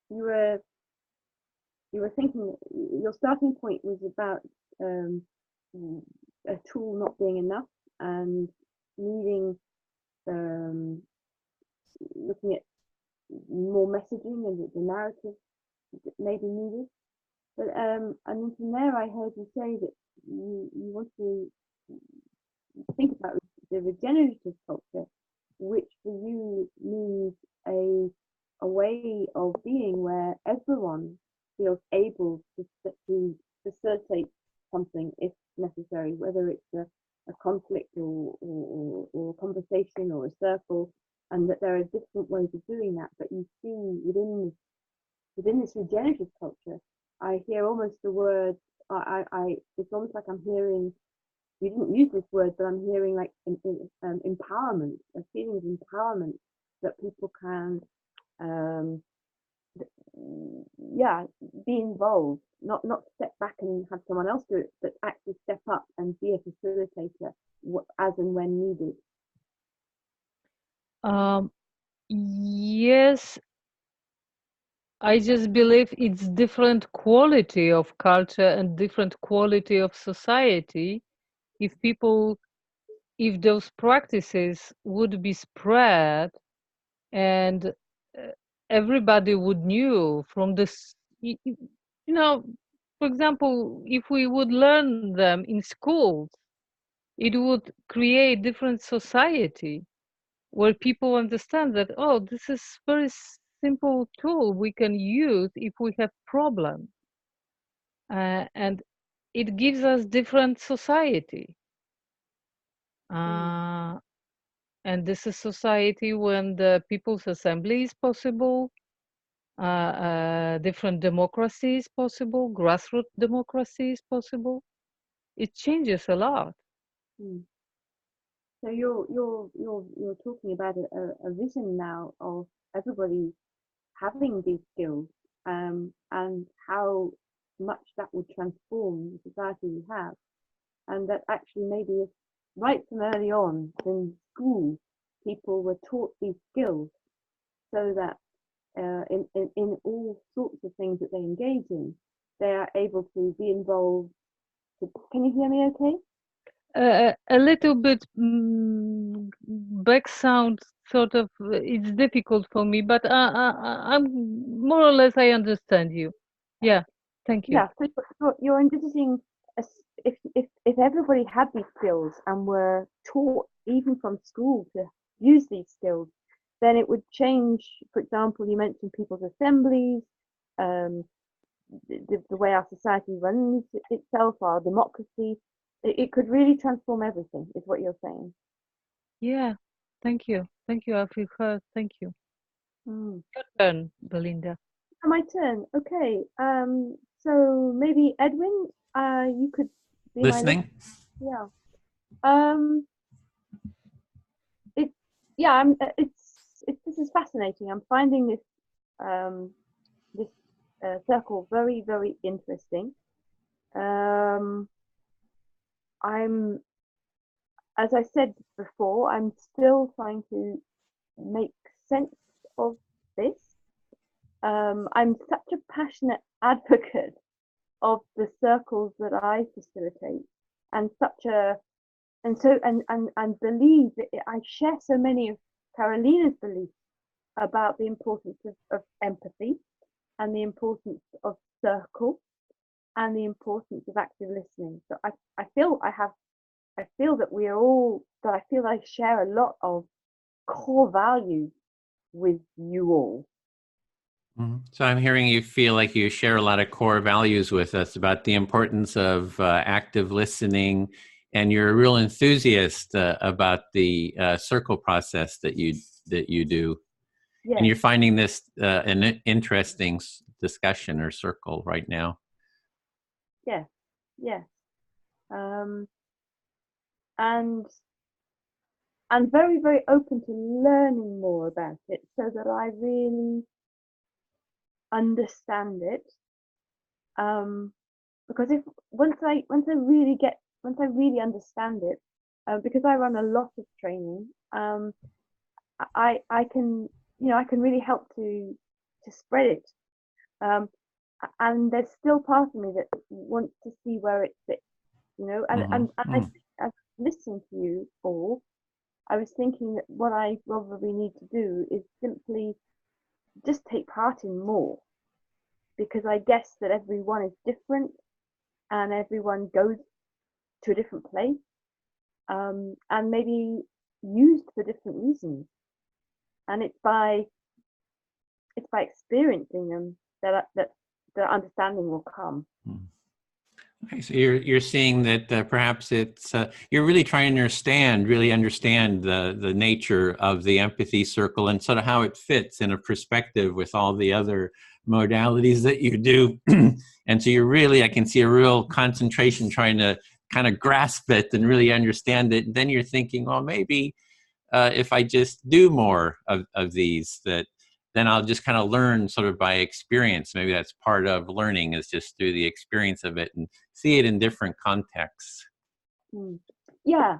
you were thinking your starting point was about a tool not being enough and needing looking at more messaging and the narrative that may be needed. But and then from there I heard you say that you want to think about the regenerative culture, which for you means a way of being where everyone feels able to facilitate something if necessary, whether it's a conflict or a conversation or a circle, and that there are different ways of doing that. But you see within this regenerative culture, I hear almost the word, it's almost like I'm hearing, you didn't use this word, but I'm hearing like empowerment, a feeling of empowerment that people can, be involved, not step back and have someone else do it, but actually step up and be a facilitator as and when needed. Yes, I just believe it's different quality of culture and different quality of society. If those practices would be spread and everybody would knew from this, for example, if we would learn them in schools, it would create different society where people understand that, oh, this is very simple tool we can use if we have problems. And it gives us different society. And this is society when the people's assembly is possible, different democracy is possible, grassroots democracy is possible. It changes a lot. So you're talking about a vision now of everybody having these skills, and how much that would transform the society we have, and that actually maybe right from early on in school, people were taught these skills so that in all sorts of things that they engage in, they are able to be involved. Can you hear me okay? A little bit back sound, sort of, it's difficult for me, but I'm more or less, I understand you. Yeah, thank you. Yeah, so you're envisaging if everybody had these skills and were taught even from school to use these skills, then it would change. For example, you mentioned people's assemblies, the way our society runs itself, our democracy. It could really transform everything, is what you're saying. Yeah, thank you. Thank you, I feel heard. Thank you. Your turn, Belinda. My turn. Okay. So maybe Edwin, you could be listening. Yeah. This is fascinating. I'm finding this circle very, very interesting. As I said before, I'm still trying to make sense of this. I'm such a passionate advocate of the circles that I facilitate, and believe that I share so many of Carolina's beliefs about the importance of empathy and the importance of circle and the importance of active listening. So I feel that we are all, that I feel I share a lot of core values with you all. So I'm hearing you feel like you share a lot of core values with us about the importance of active listening, and you're a real enthusiast about the circle process that you do. Yes. And you're finding this an interesting discussion or circle right now. Yes, yes. And I'm very, very open to learning more about it, so that I really understand it. Because if once I really understand it, because I run a lot of training, I can really help to spread it. And there's still part of me that wants to see where it fits, and as listening to you all, I was thinking that what I probably need to do is simply just take part in more, because I guess that everyone is different and everyone goes to a different place, and maybe used for different reasons, and it's by experiencing them that the understanding will come. Okay, so you're seeing that perhaps it's you're really trying to really understand the nature of the empathy circle and sort of how it fits in a perspective with all the other modalities that you do. And so you're really, I can see a real concentration trying to kind of grasp it and really understand it. And then you're thinking, well, maybe if I just do more of these, that then I'll just kind of learn sort of by experience. Maybe that's part of learning, is just through the experience of it and see it in different contexts. Yeah,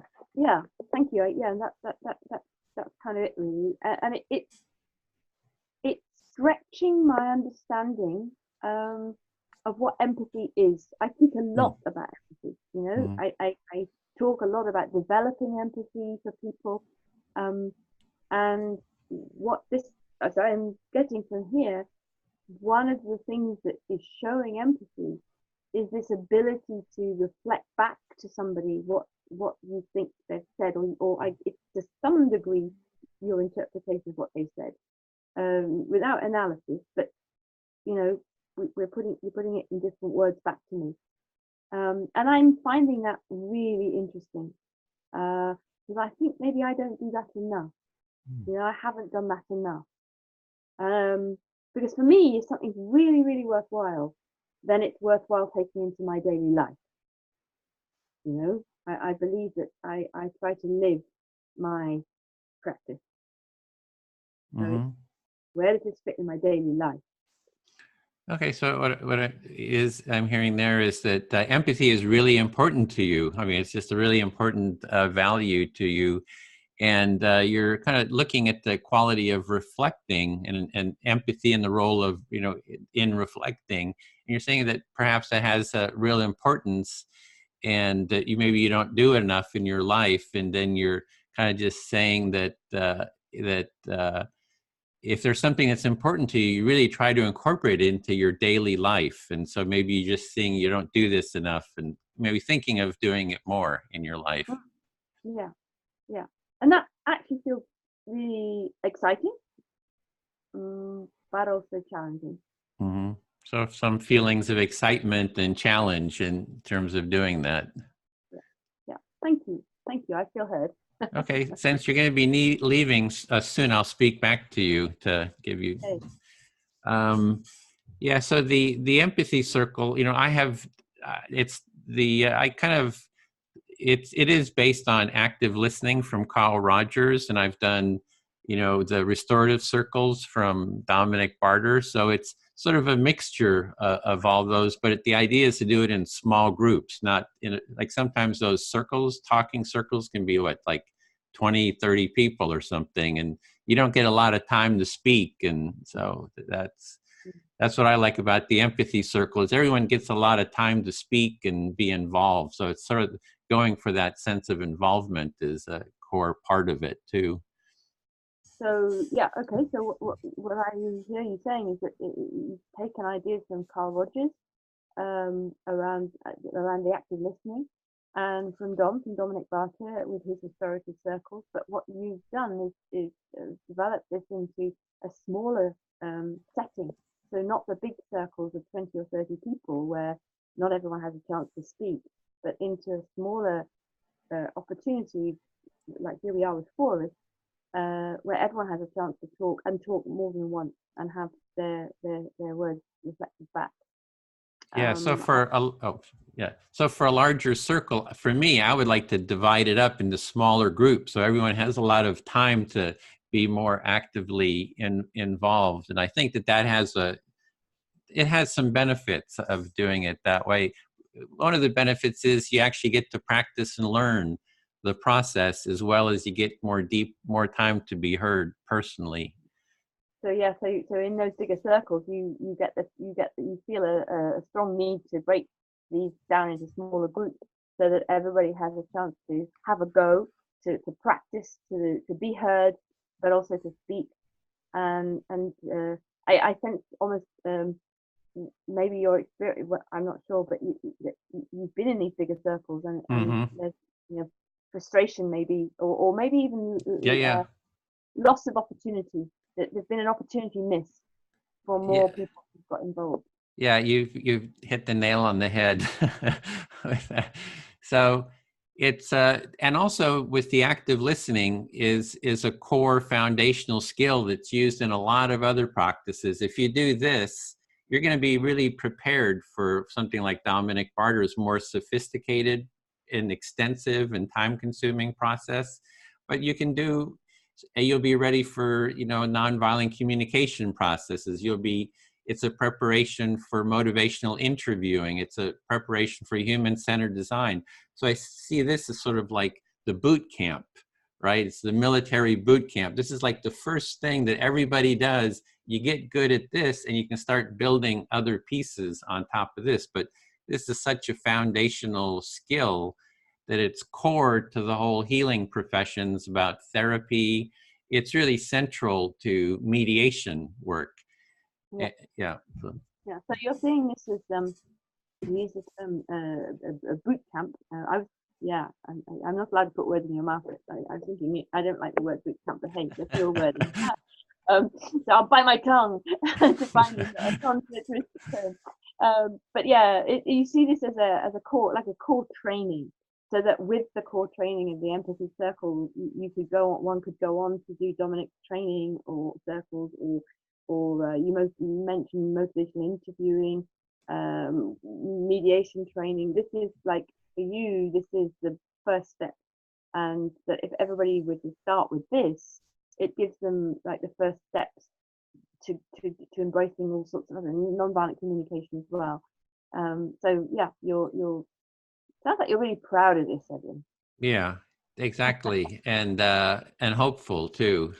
thank you. Yeah, that's kind of it really. And it's stretching my understanding of what empathy is. I think a lot about empathy, I talk a lot about developing empathy for people, and what this, as I'm getting from here, one of the things that is showing empathy is this ability to reflect back to somebody what you think they've said, or it's to some degree your interpretation of what they said, without analysis, but you're putting it in different words back to me, and I'm finding that really interesting, because I think maybe I don't do that enough. I haven't done that enough. Because for me, if something's really, really worthwhile, then it's worthwhile taking into my daily life. I believe that I try to live my practice. So where does this fit in my daily life? Okay, so what I'm hearing there is that empathy is really important to you. I mean, it's just a really important value to you. And you're kind of looking at the quality of reflecting and empathy and the role of, in reflecting. And you're saying that perhaps that has a real importance, and that maybe you don't do it enough in your life. And then you're kind of just saying that if there's something that's important to you, you really try to incorporate it into your daily life. And so maybe you're just seeing you don't do this enough, and maybe thinking of doing it more in your life. Yeah. And that actually feels really exciting, but also challenging. So some feelings of excitement and challenge in terms of doing that. Yeah. Thank you. I feel heard. Okay, since you're going to be leaving soon, I'll speak back to you to give you. Okay. Yeah. So the empathy circle, I have. It is based on active listening from Carl Rogers, and I've done, the restorative circles from Dominic Barter. So it's sort of a mixture of all those, but the idea is to do it in small groups, not like sometimes those talking circles can be like 20, 30 people or something, and you don't get a lot of time to speak. And so that's what I like about the empathy circle, is everyone gets a lot of time to speak and be involved. So it's sort of going for that sense of involvement is a core part of it too. So yeah, okay. So what I hear you saying is that you've taken ideas from Carl Rogers around the active listening, and from Dominic Barter with his restorative circles. But what you've done is develop this into a smaller setting. So not the big circles of 20 or 30 people where not everyone has a chance to speak, but into a smaller opportunity, like here we are with Forest, where everyone has a chance to talk more than once and have their words reflected back. Yeah. So for a larger circle, for me, I would like to divide it up into smaller groups so everyone has a lot of time to be more actively involved. And I think that has it has some benefits of doing it that way. One of the benefits is you actually get to practice and learn the process, as well as you get more time to be heard personally. So yeah, so in those bigger circles, you feel a strong need to break these down into smaller groups, so that everybody has a chance to have a go, to practice, to be heard, but also to speak. And I sense almost maybe your experience, I'm not sure, but you've been in these bigger circles, and there's, you know, frustration maybe, or maybe even loss of opportunity. There's been an opportunity missed for more people who've got involved. Yeah, you've hit the nail on the head with that. So it's and also with the active listening is a core foundational skill that's used in a lot of other practices. If you do this, you're going to be really prepared for something like Dominic Barter's more sophisticated and extensive and time-consuming process. But you'll be ready for, you know, nonviolent communication processes. It's a preparation for motivational interviewing. It's a preparation for human-centered design. So I see this as sort of like the boot camp, right? It's the military boot camp. This is like the first thing that everybody does. You get good at this and you can start building other pieces on top of this. But this is such a foundational skill that it's core to the whole healing professions about therapy. It's really central to mediation work. Yeah. So you're saying this is you use this a boot camp. I'm not allowed to put words in your mouth. I'm thinking I don't like the word boot camp, but hey, that's your word. So I'll bite my tongue to find a non-militaristic term. But yeah, you see this as a core, like a core training, so that with the core training of the empathy circle, one could go on to do Dominic's training or circles, or you mentioned motivational interviewing, mediation training. This is like, for you, this is the first step, and that if everybody were to start with this, it gives them like the first steps to embracing all sorts of other non-violent communication as well. So yeah, you're sounds like you're really proud of this, Edwin. Yeah, exactly, and hopeful too.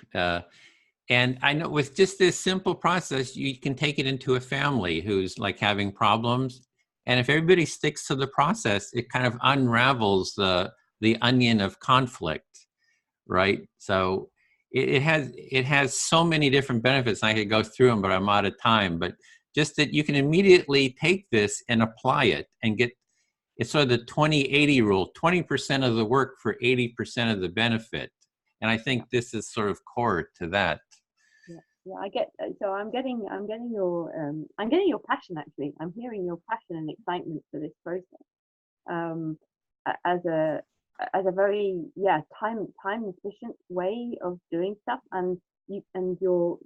And I know with just this simple process, you can take it into a family who's like having problems. And if everybody sticks to the process, it kind of unravels the onion of conflict, right? So it has so many different benefits. I could go through them, but I'm out of time. But just that you can immediately take this and apply it and get, it's sort of the 20-80 rule, 20% of the work for 80% of the benefit. And I think this is sort of core to that. Yeah, I get. So I'm getting your passion. Actually, I'm hearing your passion and excitement for this process, as a very time efficient way of doing stuff. And your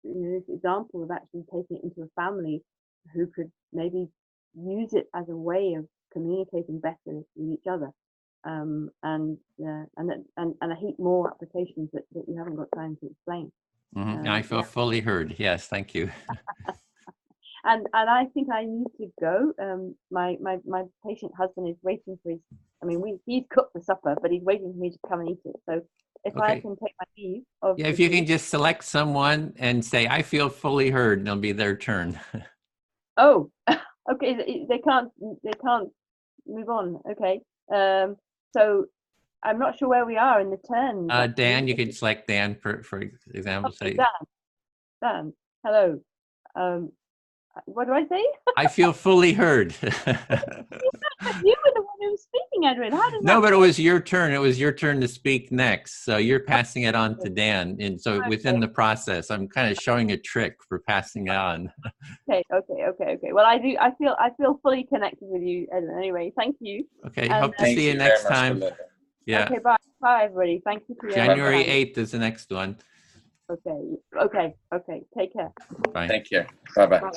this example of actually taking it into a family who could maybe use it as a way of communicating better with each other, and a heap more applications that you haven't got time to explain. I feel fully heard. Yes, thank you. and I think I need to go. My patient husband is waiting for his. I mean, he's cooked the supper, but he's waiting for me to come and eat it. So if I can take my leave of. Yeah, if you can just select someone and say, "I feel fully heard," and it'll be their turn. Oh, okay. They can't move on. Okay. So I'm not sure where we are in the turn. Dan, you could select Dan for example. Okay, Dan, hello. What do I say? I feel fully heard. You were the one who was speaking, Edwin. How does No, but it was your turn. It was your turn to speak next. So you're passing it on to Dan. And so within the process, I'm kind of showing a trick for passing it on. Okay. Well, I feel fully connected with you, Edwin. Anyway, thank you. Okay, hope to see you next time. Yeah. Okay, bye everybody. Thank you for your January 8th is the next one. Okay. Take care. Bye. Thank you. Bye-bye.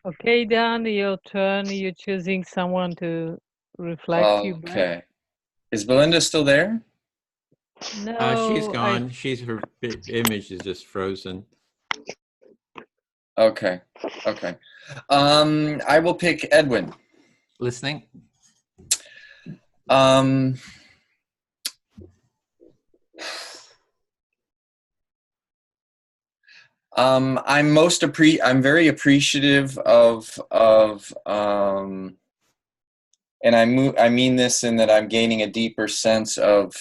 Okay, Dan, your turn. You're choosing someone to reflect you back. Okay. Is Belinda still there? She's No, gone. Her image is just frozen. Okay. Okay. I will pick Edwin. Listening. I'm very appreciative of and I mean this in that I'm gaining a deeper sense of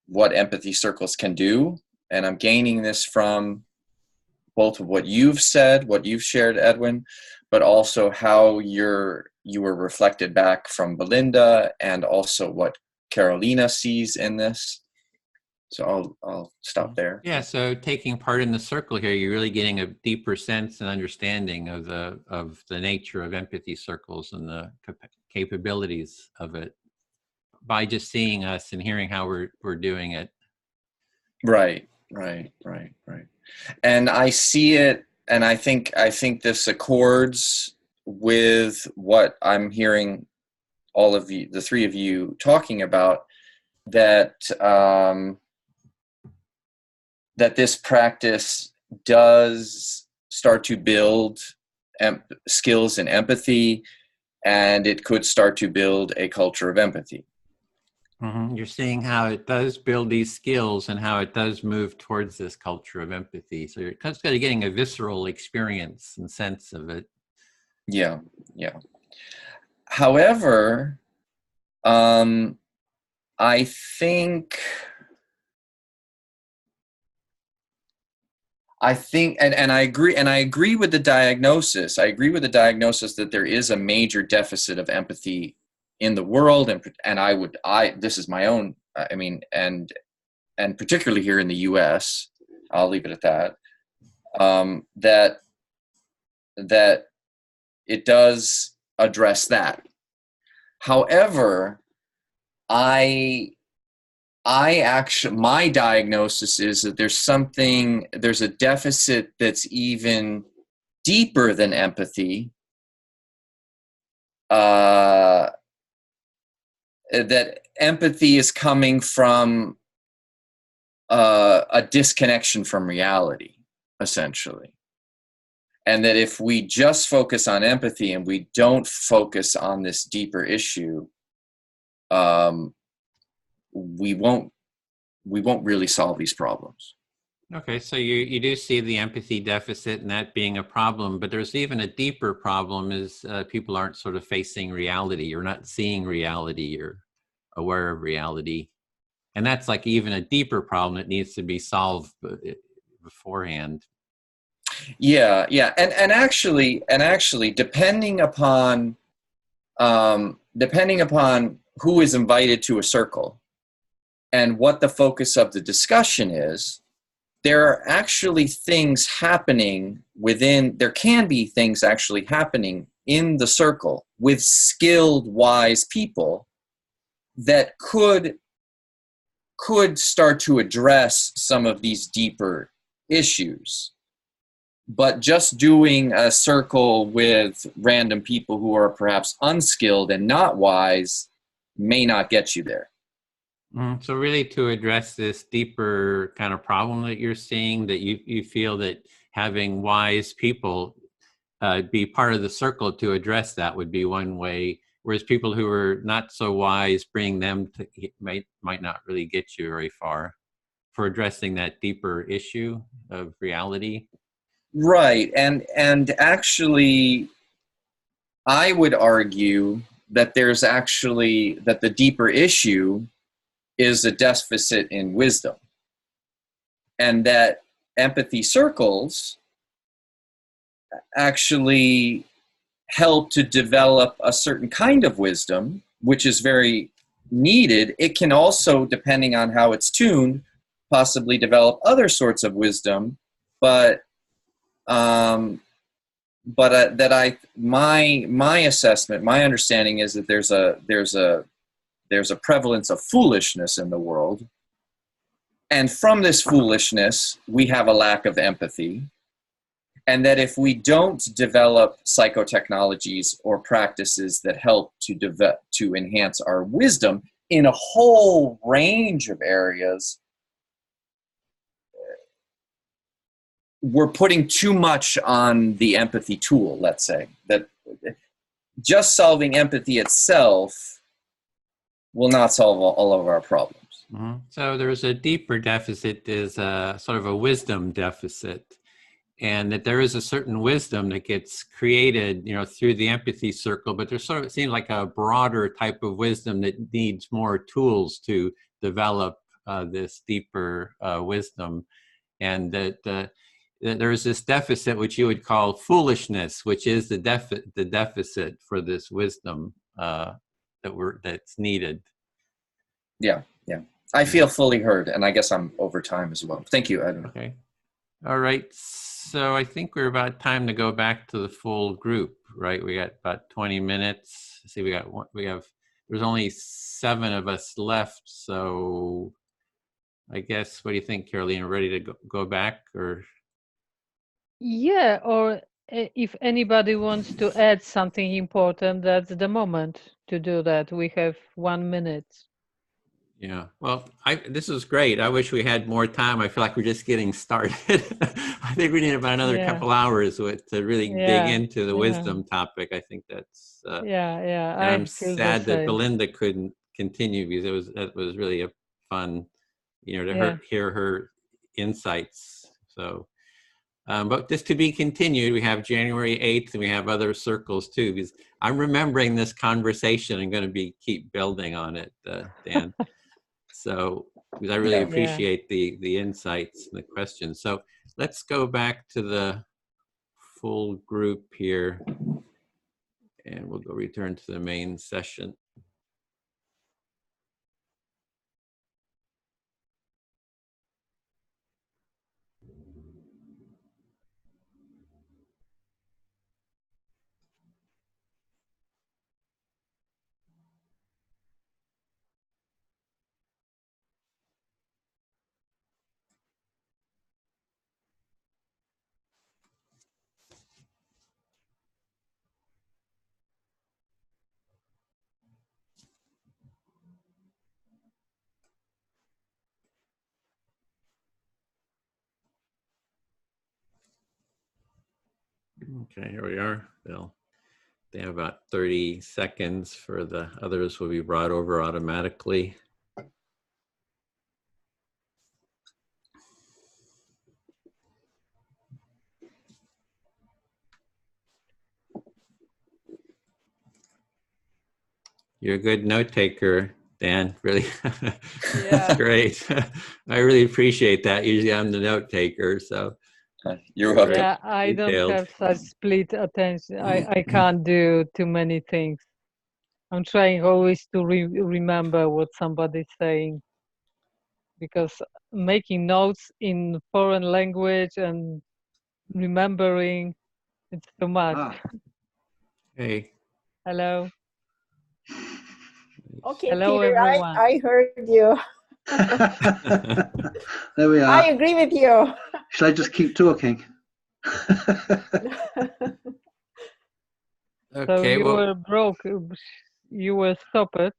what empathy circles can do, and I'm gaining this from both of what you've said, what you've shared, Edwin, but also how you were reflected back from Belinda, and also what Carolina sees in this. So I'll stop there. Yeah, so taking part in the circle here, you're really getting a deeper sense and understanding of the nature of empathy circles and the capabilities of it by just seeing us and hearing how we're doing it. Right. And I see it, and I think this accords with what I'm hearing all of you, the three of you, talking about, that that this practice does start to build skills in empathy, and it could start to build a culture of empathy. Mm-hmm. You're seeing how it does build these skills and how it does move towards this culture of empathy. So you're kind of getting a visceral experience and sense of it. Yeah. However, I think, and I agree with the diagnosis. I agree with the diagnosis that there is a major deficit of empathy in the world, and this is my own, I mean, and particularly here in the U.S., I'll leave it at that. That it does address that. However, my diagnosis is that there's a deficit that's even deeper than empathy, that empathy is coming from a disconnection from reality, essentially. And that if we just focus on empathy and we don't focus on this deeper issue, we won't really solve these problems. Okay, so you do see the empathy deficit and that being a problem, but there's even a deeper problem is people aren't sort of facing reality or not seeing reality or aware of reality. And that's like even a deeper problem that needs to be solved beforehand. Yeah. And actually, depending upon who is invited to a circle and what the focus of the discussion is, there are actually things happening there can be things actually happening in the circle with skilled, wise people that could start to address some of these deeper issues. But just doing a circle with random people who are perhaps unskilled and not wise may not get you there. So really to address this deeper kind of problem that you're seeing, that you feel that having wise people be part of the circle to address that would be one way, whereas people who are not so wise, bring them to might not really get you very far for addressing that deeper issue of reality. Right. And actually, I would argue that that the deeper issue is a deficit in wisdom, and that empathy circles actually help to develop a certain kind of wisdom, which is very needed. It can also, depending on how it's tuned, possibly develop other sorts of wisdom, but my assessment, my understanding is that there's a prevalence of foolishness in the world, and from this foolishness we have a lack of empathy, and that if we don't develop psychotechnologies or practices that help to enhance our wisdom, in a whole range of areas, we're putting too much on the empathy tool, let's say. That just solving empathy itself will not solve all of our problems. Mm-hmm. So there's a deeper deficit, is a sort of a wisdom deficit, and that there is a certain wisdom that gets created, you know, through the empathy circle, but there's sort of, it seems like a broader type of wisdom that needs more tools to develop this deeper wisdom. And that there's this deficit, which you would call foolishness, which is the deficit for this wisdom that's needed. Yeah, yeah. I feel fully heard, and I guess I'm over time as well. Thank you, Edwin. Okay. All right. So I think we're about time to go back to the full group, right? We got about 20 minutes. See, there's only 7 of us left. So I guess, what do you think, Carolina? Ready to go back, or? Yeah, or if anybody wants to add something important, that's the moment to do that. We have 1 minute. Yeah, well, this is great. I wish we had more time. I feel like we're just getting started. I think we need about another couple hours to really dig into the wisdom topic. I think that's yeah. I'm sad that Belinda couldn't continue, because it was really a fun, you know, to hear her insights. So, but this to be continued. We have January 8th, and we have other circles too, because I'm remembering this conversation and going to keep building on it, Dan. So, because I really appreciate the insights and the questions. So let's go back to the full group here, and we'll go return to the main session. Okay, here we are, Bill. They have about 30 seconds for the others will be brought over automatically. You're a good note taker, Dan, really. That's great. I really appreciate that. Usually I'm the note taker, so. You're welcome. Yeah, I don't have such split attention. I can't do too many things. I'm trying always to remember what somebody's saying, because making notes in foreign language and remembering, it's too much. Hey. Hello. Okay, hello, Peter, everyone. I heard you. There we are. I agree with you. Shall I just keep talking? So you were broke. You were stopped. I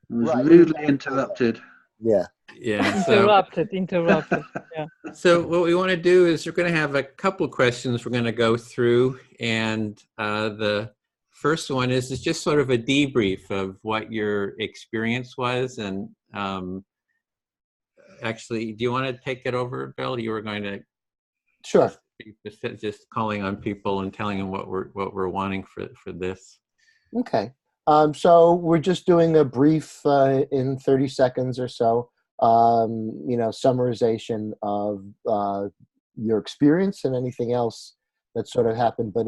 was rudely interrupted. Yeah. Yeah. Interrupted. Yeah. So what we want to do is we're going to have a couple questions we're going to go through, and the first one is just sort of a debrief of what your experience was. And actually, do you want to take it over, Bill? You were going to just calling on people and telling them what we're wanting for this. Okay. So we're just doing a brief in 30 seconds or so, you know, summarization of your experience and anything else that sort of happened, but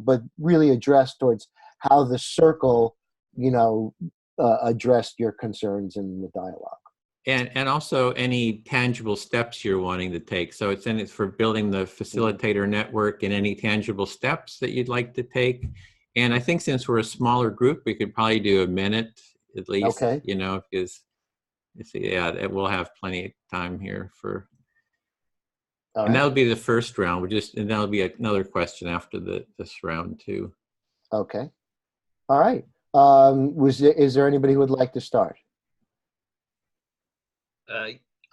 but really addressed towards how the circle, you know, addressed your concerns in the dialogue. And also any tangible steps you're wanting to take. So it's for building the facilitator network, and any tangible steps that you'd like to take. And I think since we're a smaller group, we could probably do a minute at least, you know, because we'll have plenty of time here for, and that'll be the first round. And that'll be another question after this round too. Okay. All right. Is there anybody who would like to start?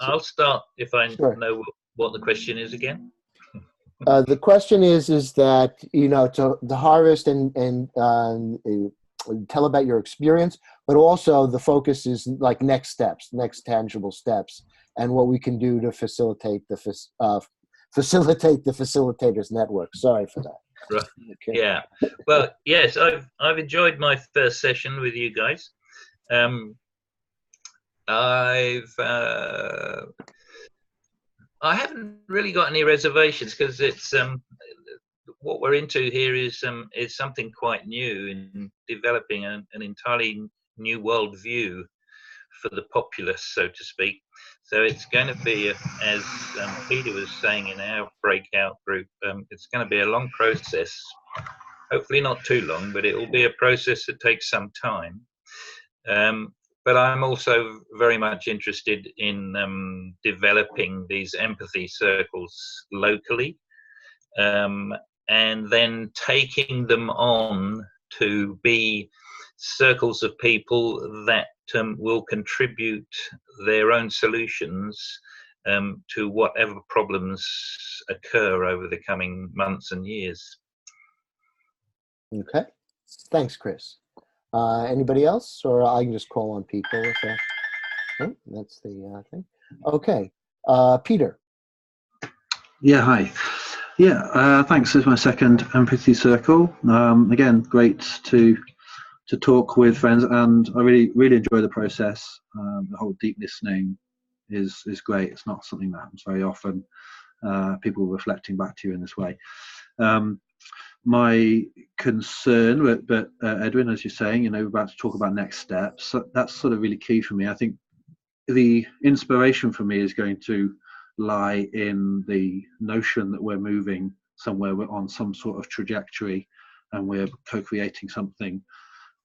I'll start if I Sure. know what the question is again. The question is that, to harvest and tell about your experience, but also the focus is like next steps, next tangible steps, and what we can do to facilitate the facilitators network. Sorry for that. Right. Okay. Yeah. Well, yes, I've enjoyed my first session with you guys. I haven't really got any reservations because it's what we're into here is something quite new in developing an entirely new worldview for the populace, so to speak. So it's going to be, as Peter was saying in our breakout group, it's going to be a long process. Hopefully not too long, but it will be a process that takes some time. But I'm also very much interested in developing these empathy circles locally, and then taking them on to be circles of people that will contribute their own solutions to whatever problems occur over the coming months and years. Okay. Thanks, Chris. Anybody else, or I can just call on people if oh, that's the thing. Okay. Peter. Yeah, hi. Yeah, thanks. This is my second empathy circle. Again, great to talk with friends, and I really enjoy the process. The whole deep listening is great. It's not something that happens very often. People reflecting back to you in this way. My concern, but Edwin, as you're saying, we're about to talk about next steps. So that's sort of really key for me. I think the inspiration for me is going to lie in the notion that we're moving somewhere, we're on some sort of trajectory, and we're co-creating something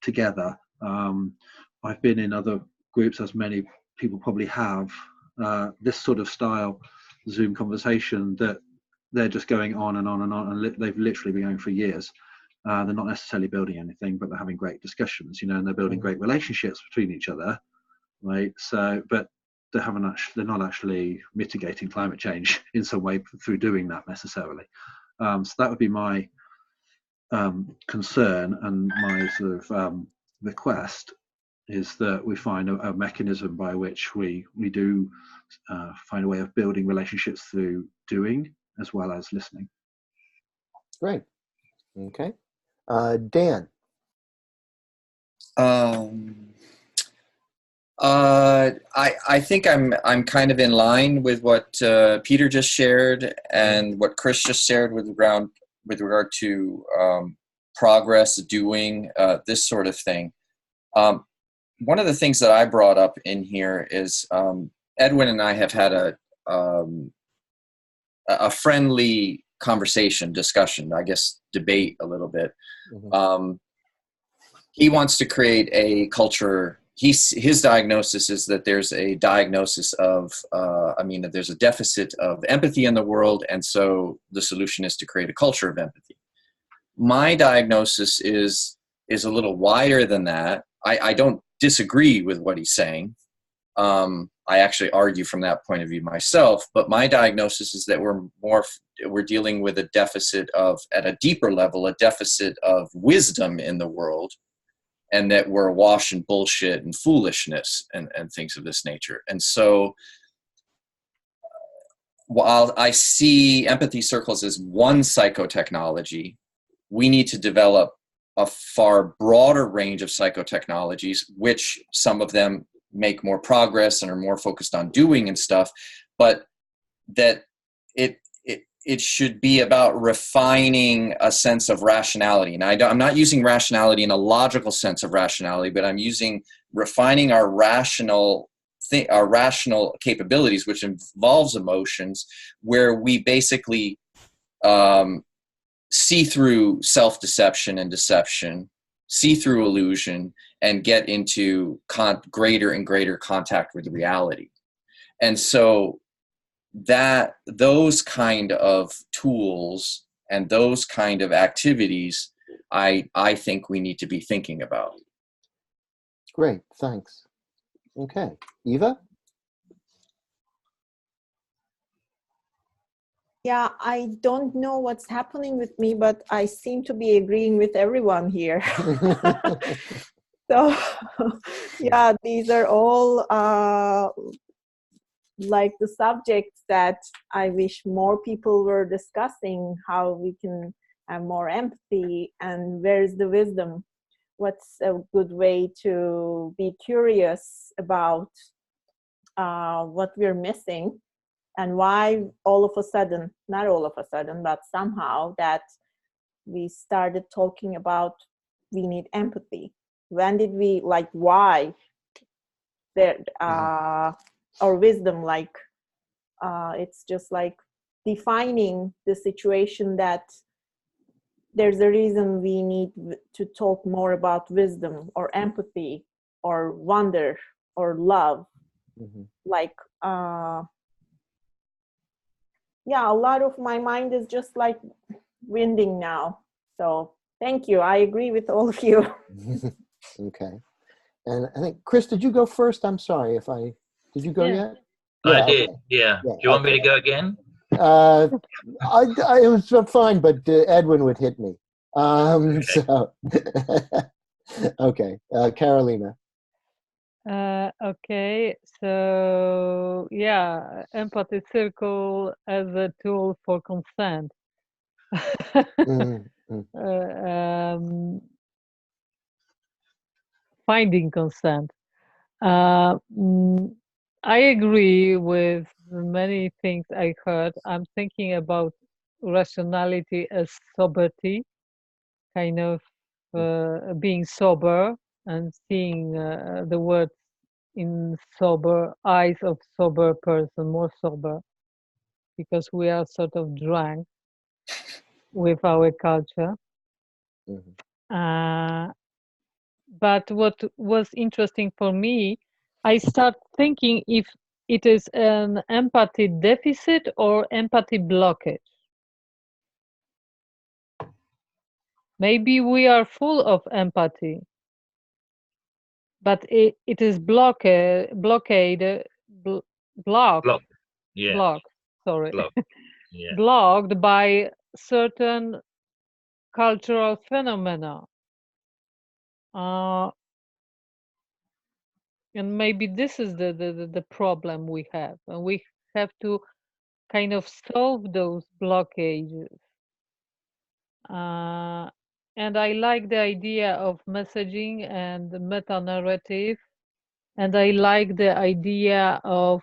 together. I've been in other groups, as many people probably have, this sort of style Zoom conversation that they're just going on and on and on, and they've literally been going for years. They're not necessarily building anything, but they're having great discussions, and they're building great relationships between each other, right? So, but they're not actually mitigating climate change in some way through doing that necessarily. So that would be my concern, and my sort of request is that we find a mechanism by which we do find a way of building relationships through doing as well as listening. Great. Okay. Dan. I think I'm kind of in line with what Peter just shared and what Chris just shared with regard to progress, doing, this sort of thing. One of the things that I brought up in here is Edwin and I have had a friendly discussion, I guess, debate a little bit. Mm-hmm. He wants to create a culture. His diagnosis is that there's a diagnosis of, there's a deficit of empathy in the world, and so the solution is to create a culture of empathy. My diagnosis is a little wider than that. I don't disagree with what he's saying. I actually argue from that point of view myself, but my diagnosis is that we're dealing with a deficit of, at a deeper level, a deficit of wisdom in the world, and that we're awash in bullshit and foolishness and things of this nature. And so while I see empathy circles as one psychotechnology, we need to develop a far broader range of psychotechnologies, which some of them make more progress and are more focused on doing and stuff, but that it should be about refining a sense of rationality. And I'm not using rationality in a logical sense of rationality, but I'm using refining our rational capabilities, which involves emotions, where we basically see through self-deception and deception, see through illusion, and get into greater and greater contact with reality. And so those kind of tools and those kind of activities, I think we need to be thinking about. Great, thanks. Okay, Eva? Yeah, I don't know what's happening with me, but I seem to be agreeing with everyone here. So, yeah, these are all like the subjects that I wish more people were discussing, how we can have more empathy and where's the wisdom. What's a good way to be curious about what we're missing, and why all of a sudden, not all of a sudden, but somehow that we started talking about we need empathy. When did we, like, why there, or wisdom, like, it's just like defining the situation that there's a reason we need to talk more about wisdom or empathy or wonder or love. Like, yeah, a lot of my mind is just like winding now. So thank you. I agree with all of you. Okay. And I think, Chris, did you go first? I'm sorry if I, did you go yet? I did, okay. yeah. Do you want me to go again? It was fine, but Edwin would hit me. Okay. So, okay, Carolina. Okay, so yeah, empathy circle as a tool for consent. Finding consent. I agree with many things I heard. I'm thinking about rationality as sobriety, kind of being sober and seeing the words in sober eyes of sober person, more sober, because we are sort of drunk with our culture. But what was interesting for me, I start thinking if it is an empathy deficit or empathy blockage. Maybe we are full of empathy, but it is blocked, Yeah. Yeah. blocked by certain cultural phenomena. And maybe this is the problem we have, and we have to kind of solve those blockages. And I like the idea of messaging and the meta-narrative, and I like the idea of,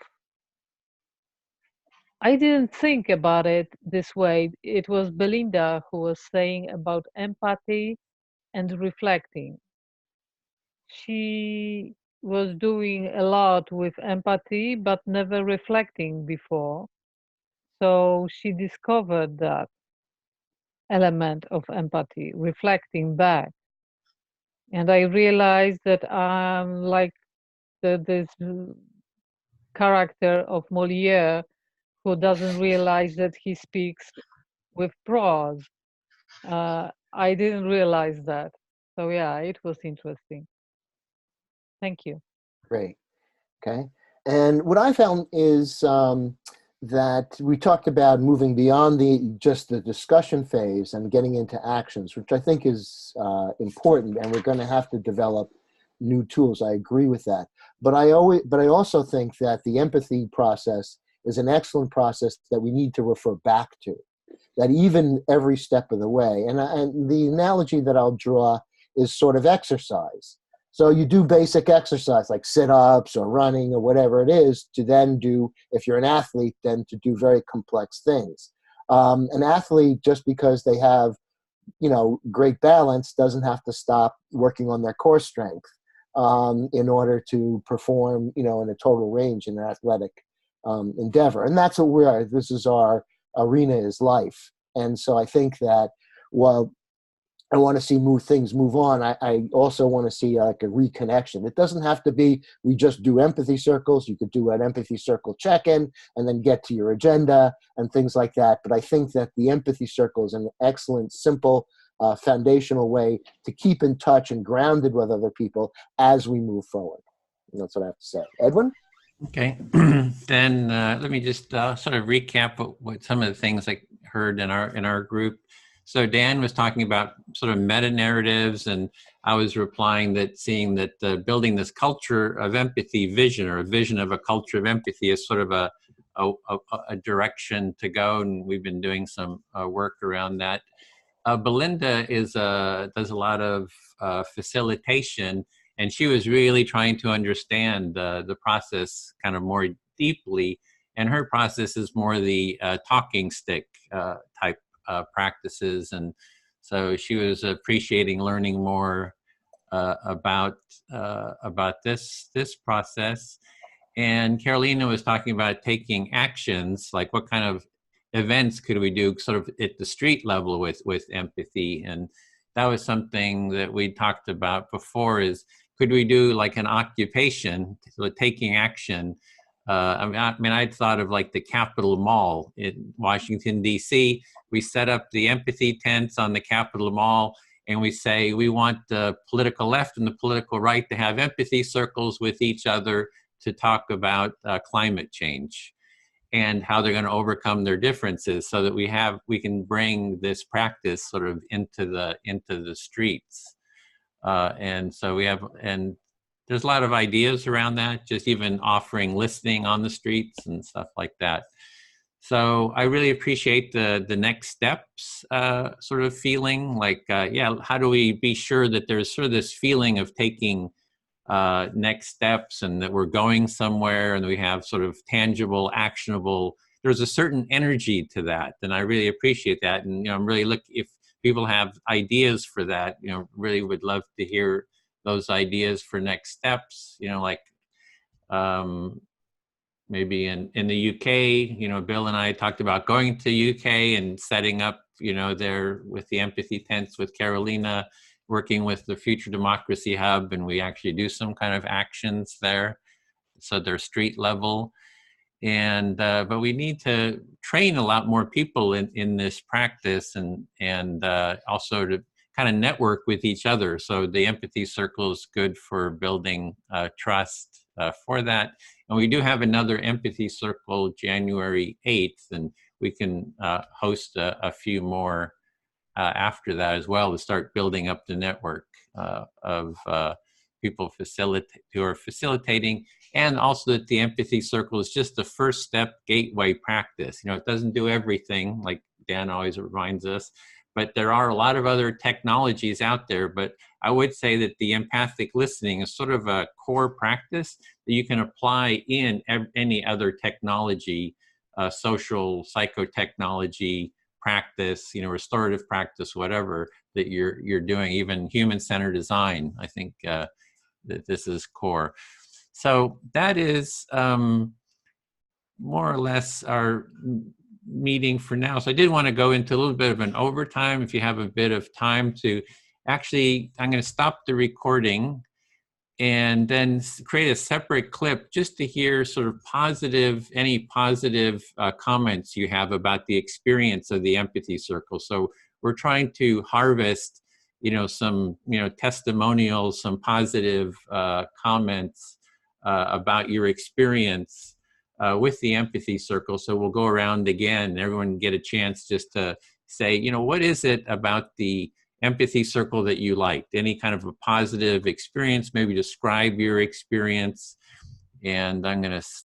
I didn't think about it this way. It was Belinda who was saying about empathy and reflecting. She was doing a lot with empathy, but never reflecting before. So she discovered that element of empathy, reflecting back. And I realized that I'm like this character of Molière who doesn't realize that he speaks with prose. I didn't realize that. So yeah, it was interesting. Thank you. Great. Okay. And what I found is that we talked about moving beyond just the discussion phase and getting into actions, which I think is important, and we're going to have to develop new tools. I agree with that. But I also think that the empathy process is an excellent process that we need to refer back to, that even every step of the way. And the analogy that I'll draw is sort of exercise. So you do basic exercise like sit-ups or running or whatever it is, to then do, if you're an athlete, then to do very complex things. An athlete, just because they have, great balance, doesn't have to stop working on their core strength in order to perform, in a total range in an athletic endeavor. And that's what we are. This is our arena, is life. And so I think that while I want to see things move on, I also want to see like a reconnection. It doesn't have to be we just do empathy circles. You could do an empathy circle check-in and then get to your agenda and things like that. But I think that the empathy circle is an excellent, simple foundational way to keep in touch and grounded with other people as we move forward. And that's what I have to say. Edwin? Okay, then let me just sort of recap what some of the things I heard in our group. So Dan was talking about sort of meta-narratives, and I was replying that seeing that building this culture of empathy vision, or a vision of a culture of empathy, is sort of a direction to go, and we've been doing some work around that. Belinda does a lot of facilitation, and she was really trying to understand the process kind of more deeply. And her process is more the talking stick type practices. And so she was appreciating learning more about this process. And Carolina was talking about taking actions, like what kind of events could we do sort of at the street level with empathy. And that was something that we talked about before, is could we do like an occupation, so taking action. I mean, I'd thought of like the Capitol Mall in Washington, D.C. We set up the empathy tents on the Capitol Mall, and we say we want the political left and the political right to have empathy circles with each other to talk about climate change and how they're going to overcome their differences, so that we can bring this practice sort of into the streets. And so and there's a lot of ideas around that, just even offering listening on the streets and stuff like that. So I really appreciate the next steps sort of feeling like, yeah, how do we be sure that there's sort of this feeling of taking next steps, and that we're going somewhere, and we have sort of tangible, actionable, there's a certain energy to that. And I really appreciate that. And, I'm really if people have ideas for that, really would love to hear those ideas for next steps, like maybe in the UK, Bill and I talked about going to UK and setting up, there with the empathy tents with Carolina, working with the Future Democracy Hub, and we actually do some kind of actions there. So they're street level. And but we need to train a lot more people in this practice, and also to kind of network with each other. So the empathy circle is good for building trust for that. And we do have another empathy circle January 8th, and we can host a few more after that as well, to start building up the network of people who are facilitating. And also that the empathy circle is just the first step gateway practice. It doesn't do everything, like Dan always reminds us, but there are a lot of other technologies out there. But I would say that the empathic listening is sort of a core practice that you can apply in any other technology, social psychotechnology practice, restorative practice, whatever that you're doing, even human-centered design. I think that this is core. So that is more or less our meeting for now. So I did want to go into a little bit of an overtime, if you have a bit of time to actually, I'm going to stop the recording and then create a separate clip just to hear sort of any positive comments you have about the experience of the empathy circle. So we're trying to harvest, some, testimonials, some positive comments about your experience with the empathy circle. So we'll go around again, and everyone get a chance just to say, what is it about the empathy circle that you liked? Any kind of a positive experience, maybe describe your experience. And I'm going to